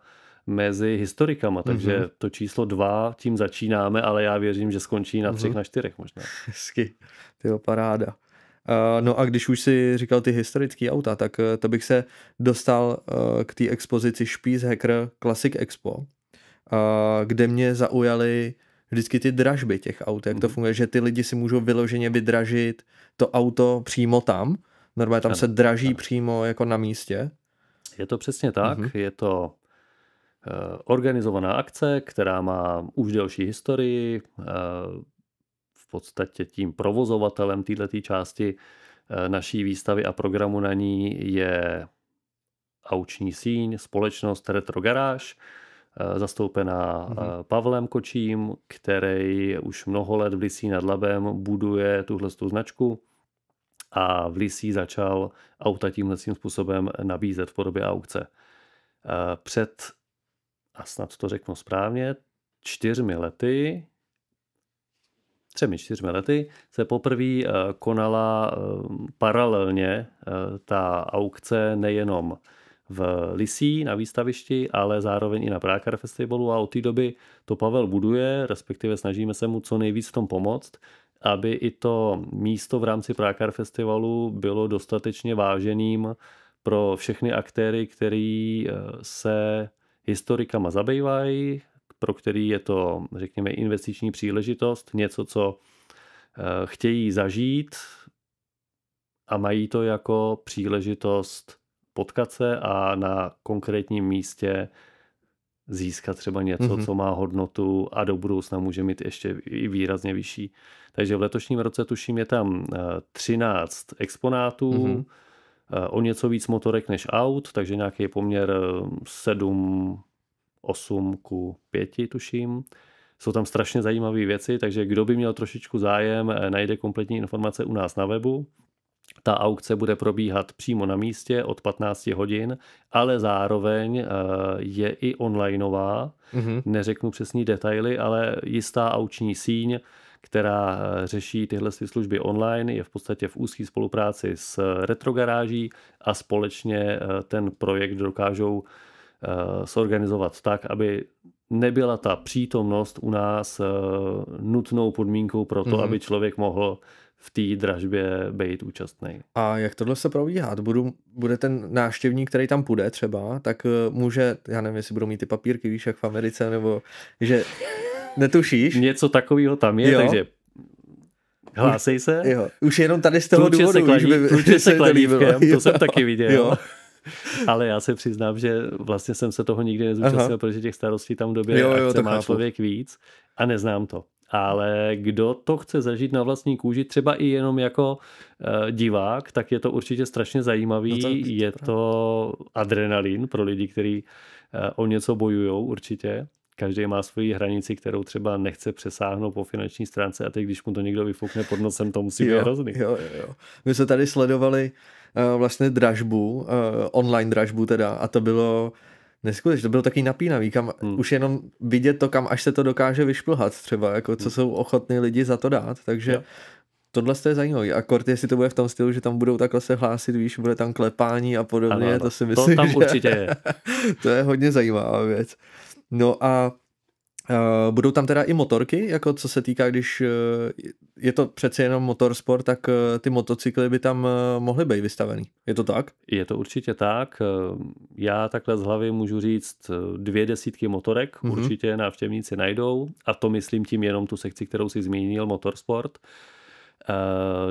mezi historikama, takže to číslo 2 tím začínáme, ale já věřím, že skončí na 3, na 4 možná. Hezky, tyjo, paráda. No a když už si říkal ty historické auta, tak to bych se dostal k té expozici Spies Hacker Classic Expo, kde mě zaujaly vždycky ty dražby těch aut, jak to funguje, že ty lidi si můžou vyloženě vydražit to auto přímo tam, normálně tam se draží přímo jako na místě. Je to přesně tak, je to organizovaná akce, která má už delší historii. V podstatě tím provozovatelem této části naší výstavy a programu na ní je auční síň, společnost Retro Garage, zastoupená Pavlem Kočím, který už mnoho let v Lysí nad Labem buduje tuhle značku a v Lysí začal auta tímhle způsobem nabízet v podobě aukce. Před, a snad to řeknu správně, 4 lety se poprvé konala paralelně ta aukce nejenom v Lysí na výstavišti, ale zároveň i na Prague Car Festivalu a od té doby to Pavel buduje, respektive snažíme se mu co nejvíc v tom pomoct, aby i to místo v rámci Prague Car Festivalu bylo dostatečně váženým pro všechny aktéry, který se historikama zabývají, pro který je to, řekněme, investiční příležitost, něco, co chtějí zažít a mají to jako příležitost potkat se a na konkrétním místě získat třeba něco, co má hodnotu a do budoucna může mít ještě i výrazně vyšší. Takže v letošním roce tuším je tam 13 exponátů, o něco víc motorek než aut, takže nějaký poměr 7:8:5 tuším. Jsou tam strašně zajímavé věci, takže kdo by měl trošičku zájem, najde kompletní informace u nás na webu. Ta aukce bude probíhat přímo na místě od 15 hodin, ale zároveň je i onlineová. Neřeknu přesný detaily, ale jistá aukční síň, která řeší tyhle služby online, je v podstatě v úzké spolupráci s retrogaráží a společně ten projekt dokážou zorganizovat tak, aby nebyla ta přítomnost u nás nutnou podmínkou pro to, aby člověk mohl v té dražbě být účastný. A jak tohle se probíhá? Bude ten návštěvník, který tam půjde třeba, tak může, já nevím, jestli budou mít ty papírky, víš, jak v Americe, nebo že netušíš? Něco takového tam je, takže hlásej se. Jo. Už jenom tady z toho důvodu, Kluče se kladívkem, to jsem taky viděl. Jo. Ale já se přiznám, že vlastně jsem se toho nikdy nezúčastnil, protože těch starostí tam v době akce má člověk víc a neznám to. Ale kdo to chce zažít na vlastní kůži, třeba i jenom jako divák, tak je to určitě strašně zajímavý. Je to adrenalin pro lidi, kteří o něco bojujou určitě. Každý má svoji hranici, kterou třeba nechce přesáhnout po finanční stránce a teď, když mu to někdo vyfukne pod nosem, to musí být hrozný. Jo. My jsme tady sledovali vlastně dražbu, online dražbu teda, a to bylo neskutečně, to bylo taky napínavý, kam už jenom vidět to, kam až se to dokáže vyšplhat třeba, jako co jsou ochotní lidi za to dát, takže tohle je zajímavý. A kort, jestli to bude v tom stylu, že tam budou takhle se hlásit, víš, bude tam klepání a podobně, ano. To si myslím, to tam určitě je. To je hodně zajímavá věc. No a budou tam teda i motorky, jako co se týká, když je to přece jenom motorsport, tak ty motocykly by tam mohly být vystavený. Je to tak? Je to určitě tak. Já takhle z hlavy můžu říct 200 motorek, určitě návštěvníci najdou, a to myslím tím jenom tu sekci, kterou si zmínil, motorsport.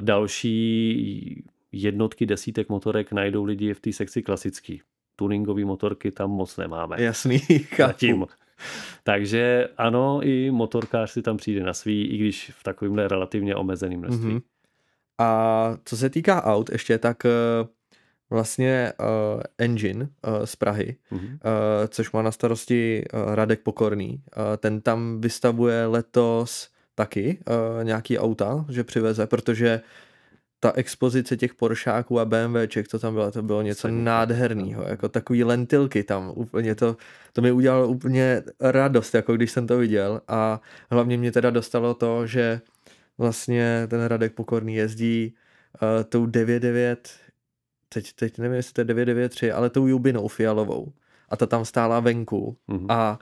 Další jednotky, desítek motorek najdou lidi v té sekci klasický. Tuningové motorky tam moc nemáme. Jasný, chápu. Takže ano, i motorkář si tam přijde na svý, i když v takovémhle relativně omezeném množství. A co se týká aut ještě, tak vlastně Engine z Prahy, což má na starosti Radek Pokorný, ten tam vystavuje letos taky nějaký auta, že přiveze, protože ta expozice těch Poršáků a BMWček, co tam bylo, to bylo něco nádherného, jako takový lentilky tam, úplně to mi udělalo úplně radost, jako když jsem to viděl, a hlavně mě teda dostalo to, že vlastně ten Radek Pokorný jezdí tou 99, teď nevím, jestli to je 993, ale tou Jubinou fialovou, a ta tam stála venku a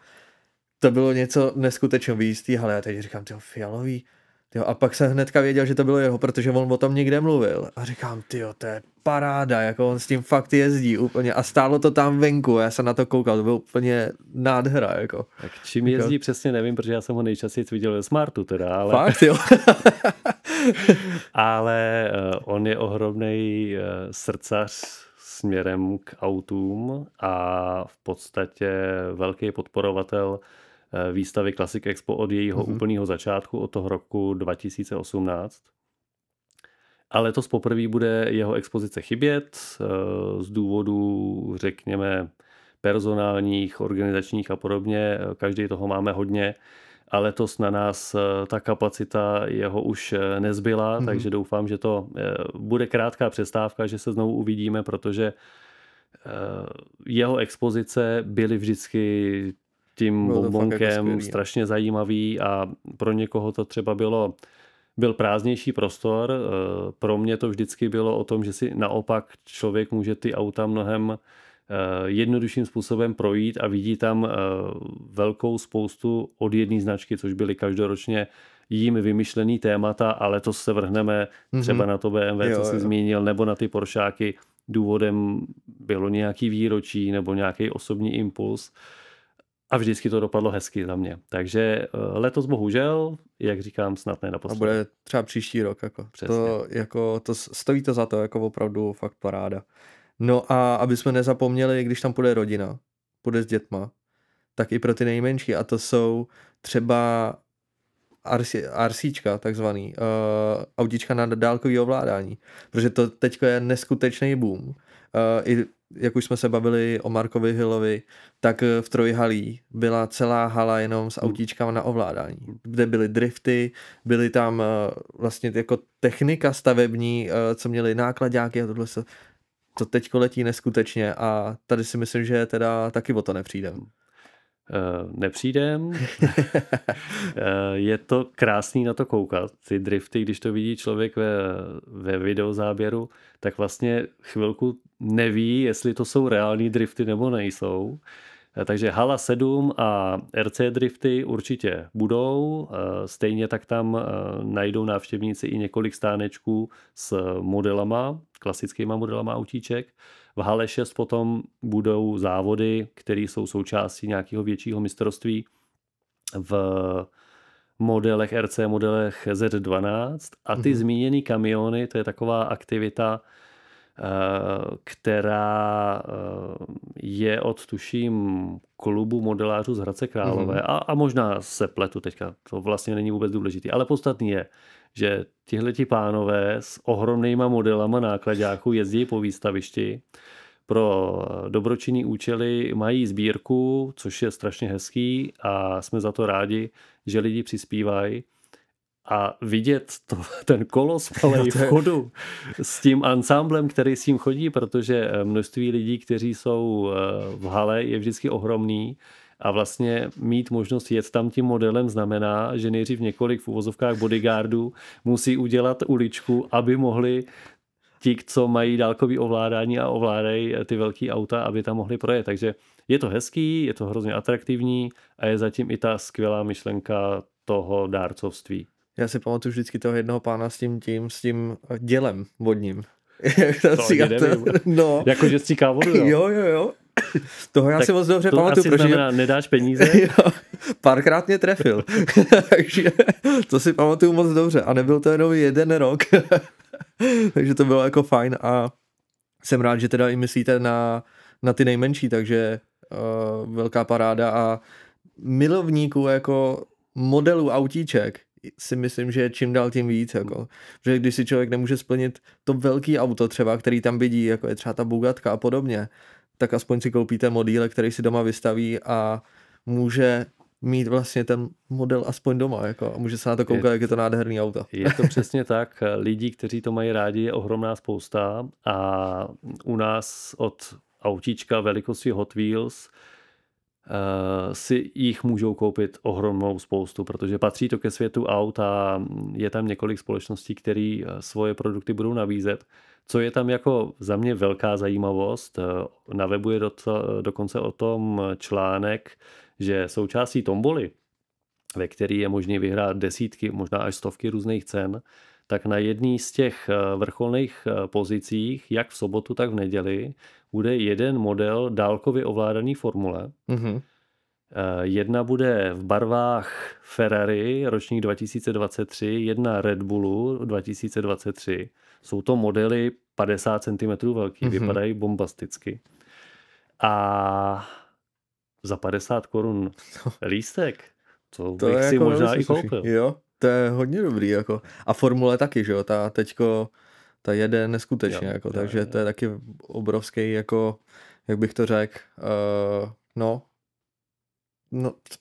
to bylo něco neskutečného výjistý, ale já teď říkám, tyjo, fialový. Jo, a pak jsem hnedka věděl, že to bylo jeho, protože on o tom někde mluvil. A říkám, tyjo, to je paráda, jako on s tím fakt jezdí úplně. A stálo to tam venku, já jsem na to koukal, to bylo úplně nádhera, jako. Tak čím jezdí, přesně nevím, protože já jsem ho nejčastěji viděl ve Smartu teda, ale... Fakt, jo. Ale on je ohromnej srdcař směrem k autům a v podstatě velký podporovatel výstavy Classic Expo od jejího úplného začátku, od toho roku 2018. Ale letos poprvé bude jeho expozice chybět z důvodů, řekněme, personálních, organizačních a podobně. Každý toho máme hodně, a letos na nás ta kapacita jeho už nezbyla, takže doufám, že to bude krátká přestávka, že se znovu uvidíme, protože jeho expozice byly vždycky tím bombonkem jako strašně zajímavý, a pro někoho to třeba byl prázdnější prostor. Pro mě to vždycky bylo o tom, že si naopak člověk může ty auta mnohem jednodušším způsobem projít a vidí tam velkou spoustu od jedné značky, což byly každoročně jím vymyšlený témata, ale letos se vrhneme třeba na to BMW, co jsi zmínil, nebo na ty Poršáky. Důvodem bylo nějaký výročí nebo nějaký osobní impuls. A vždycky to dopadlo hezky za mě. Takže letos bohužel, jak říkám, snad ne naposledy. A bude třeba příští rok. To stojí to za to, jako opravdu fakt paráda. No a aby jsme nezapomněli, když tam půjde rodina, půjde s dětma, tak i pro ty nejmenší, a to jsou třeba RCčka, takzvaný, autíčka na dálkový ovládání. Protože to teďko je neskutečný boom. i jak už jsme se bavili o Markovi Hillovi, tak v Trojhalí byla celá hala jenom s autíčkama na ovládání, kde byly drifty, byly tam vlastně jako technika stavební, co měli nákladáky a tohle se. To teďko letí neskutečně a tady si myslím, že teda taky o to nepřijdem. Nepřijdem. Je to krásný na to koukat. Ty drifty, když to vidí člověk ve videozáběru, tak vlastně chvilku neví, jestli to jsou reální drifty nebo nejsou. Takže Hala 7 a RC drifty určitě budou. Stejně tak tam najdou návštěvníci i několik stánečků s modelama, klasickýma modelama autíček. V Hale 6 potom budou závody, které jsou součástí nějakého většího mistrovství v modelech RC, modelech Z12 a ty zmíněný kamiony, to je taková aktivita, která je od tuším klubu modelářů z Hradce Králové a možná se pletu teďka, to vlastně není vůbec důležitý, ale podstatný je, že tihleti pánové s ohromnýma modelama nákladáků jezdí po výstavišti. Pro dobročinný účely mají sbírku, což je strašně hezký a jsme za to rádi, že lidi přispívají. A vidět ten kolos malej v chodu s tím ansámblem, který s tím chodí, protože množství lidí, kteří jsou v hale, je vždycky ohromný. A vlastně mít možnost jet tam tím modelem znamená, že nejdřív několik v uvozovkách bodyguardů musí udělat uličku, aby mohli ti, co mají dálkový ovládání a ovládají ty velký auta, aby tam mohli projet. Takže je to hezký, je to hrozně atraktivní a je zatím i ta skvělá myšlenka toho dárcovství. Já si pamatuju vždycky toho jednoho pána s tím dělem vodním. No. Jakože stříká vodu, jo? Jo. Toho já tak si moc dobře pamatuju. To asi znamená, nedáš peníze? Jo, párkrát mě trefil. Takže to si pamatuju moc dobře. A nebyl to jenom jeden rok. Takže to bylo jako fajn a jsem rád, že teda i myslíte na ty nejmenší, takže velká paráda a milovníků jako modelů autíček si myslím, že čím dál tím víc, jako. Že když si člověk nemůže splnit to velký auto třeba, který tam vidí, jako je třeba ta Bugatka a podobně, tak aspoň si koupíte modíle, který si doma vystaví a může mít vlastně ten model aspoň doma, jako, a může se na to koukat, jak je to nádherný auto. Je to přesně tak. Lidí, kteří to mají rádi, je ohromná spousta a u nás od autíčka velikosti Hot Wheels si jich můžou koupit ohromnou spoustu, protože patří to ke světu aut a je tam několik společností, které svoje produkty budou nabízet. Co je tam jako za mě velká zajímavost, na webu je dokonce o tom článek, že součástí tomboly, ve který je možné vyhrát desítky, možná až stovky různých cen, tak na jedné z těch vrcholných pozicích, jak v sobotu, tak v neděli, bude jeden model dálkově ovládaný formule. Jedna bude v barvách Ferrari, ročník 2023, jedna Red Bullu 2023. Jsou to modely 50 cm velký, vypadají bombasticky. A za 50 korun lístek, to bych si jako možná i koupil. Jo, to je hodně dobrý. Jako. A formule taky, že jo, ta jede neskutečně, jo, jako, takže to je taky obrovský, jako, jak bych to řekl, no,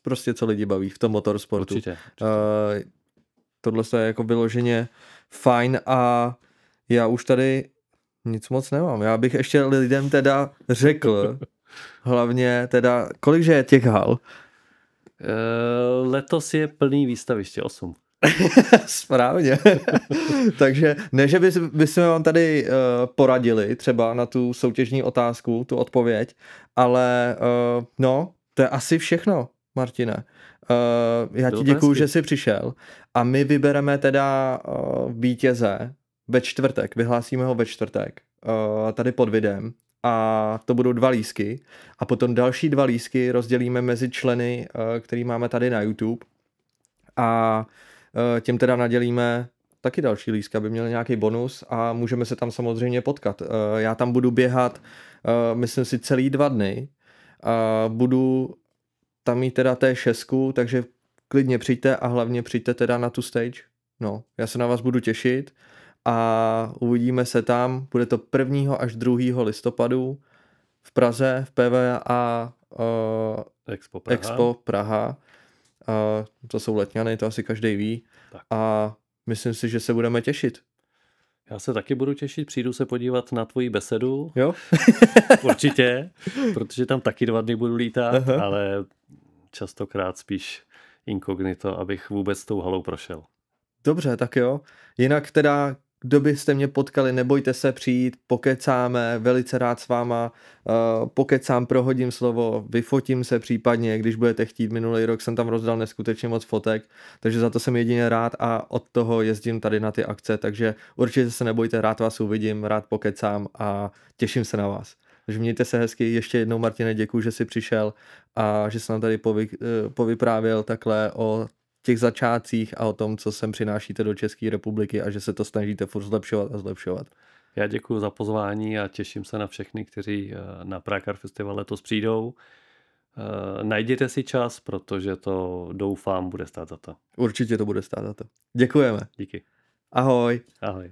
prostě co lidi baví v tom motorsportu. Určitě. Tohle je jako vyloženě fajn a já už tady nic moc nemám. Já bych ještě lidem teda řekl, hlavně teda, kolikže je těch hal? Letos je plný výstaviště 8. Správně. Takže ne, že bychom vám tady poradili třeba na tu soutěžní otázku, tu odpověď, ale no, to je asi všechno, Martine. Já ti děkuju, že jsi přišel a my vybereme teda vítěze ve čtvrtek, vyhlásíme ho ve čtvrtek, tady pod videem a to budou 2 lístky a potom další 2 lístky rozdělíme mezi členy, který máme tady na YouTube a těm teda nadělíme taky další lístka, aby měli nějaký bonus a můžeme se tam samozřejmě potkat. Já tam budu běhat, myslím si, celý 2 dny. Budu tam mít teda T6, takže klidně přijďte a hlavně přijďte teda na tu stage. No, já se na vás budu těšit a uvidíme se tam. Bude to 1. až 2. listopadu v Praze, v PVA Expo Praha. To jsou Letňany, to asi každý ví. Tak. A myslím si, že se budeme těšit. Já se taky budu těšit, přijdu se podívat na tvoji besedu. Jo? Určitě, protože tam taky 2 dny budu lítat, ale častokrát spíš inkognito, abych vůbec tou halou prošel. Dobře, tak jo. Jinak teda, kdo byste mě potkali, nebojte se přijít, pokecáme, velice rád s váma, pokecám, prohodím slovo, vyfotím se případně, když budete chtít. Minulý rok jsem tam rozdal neskutečně moc fotek, takže za to jsem jedině rád a od toho jezdím tady na ty akce, takže určitě se nebojte, rád vás uvidím, rád pokecám a těším se na vás. Takže mějte se hezky, ještě jednou Martine, děkuji, že jsi přišel a že jsi nám tady povyprávěl takhle o těch začátcích a o tom, co sem přinášíte do České republiky a že se to snažíte furt zlepšovat a zlepšovat. Já děkuji za pozvání a těším se na všechny, kteří na Prague Car Festival letos přijdou. Najděte si čas, protože to doufám bude stát za to. Určitě to bude stát za to. Děkujeme. Díky. Ahoj. Ahoj.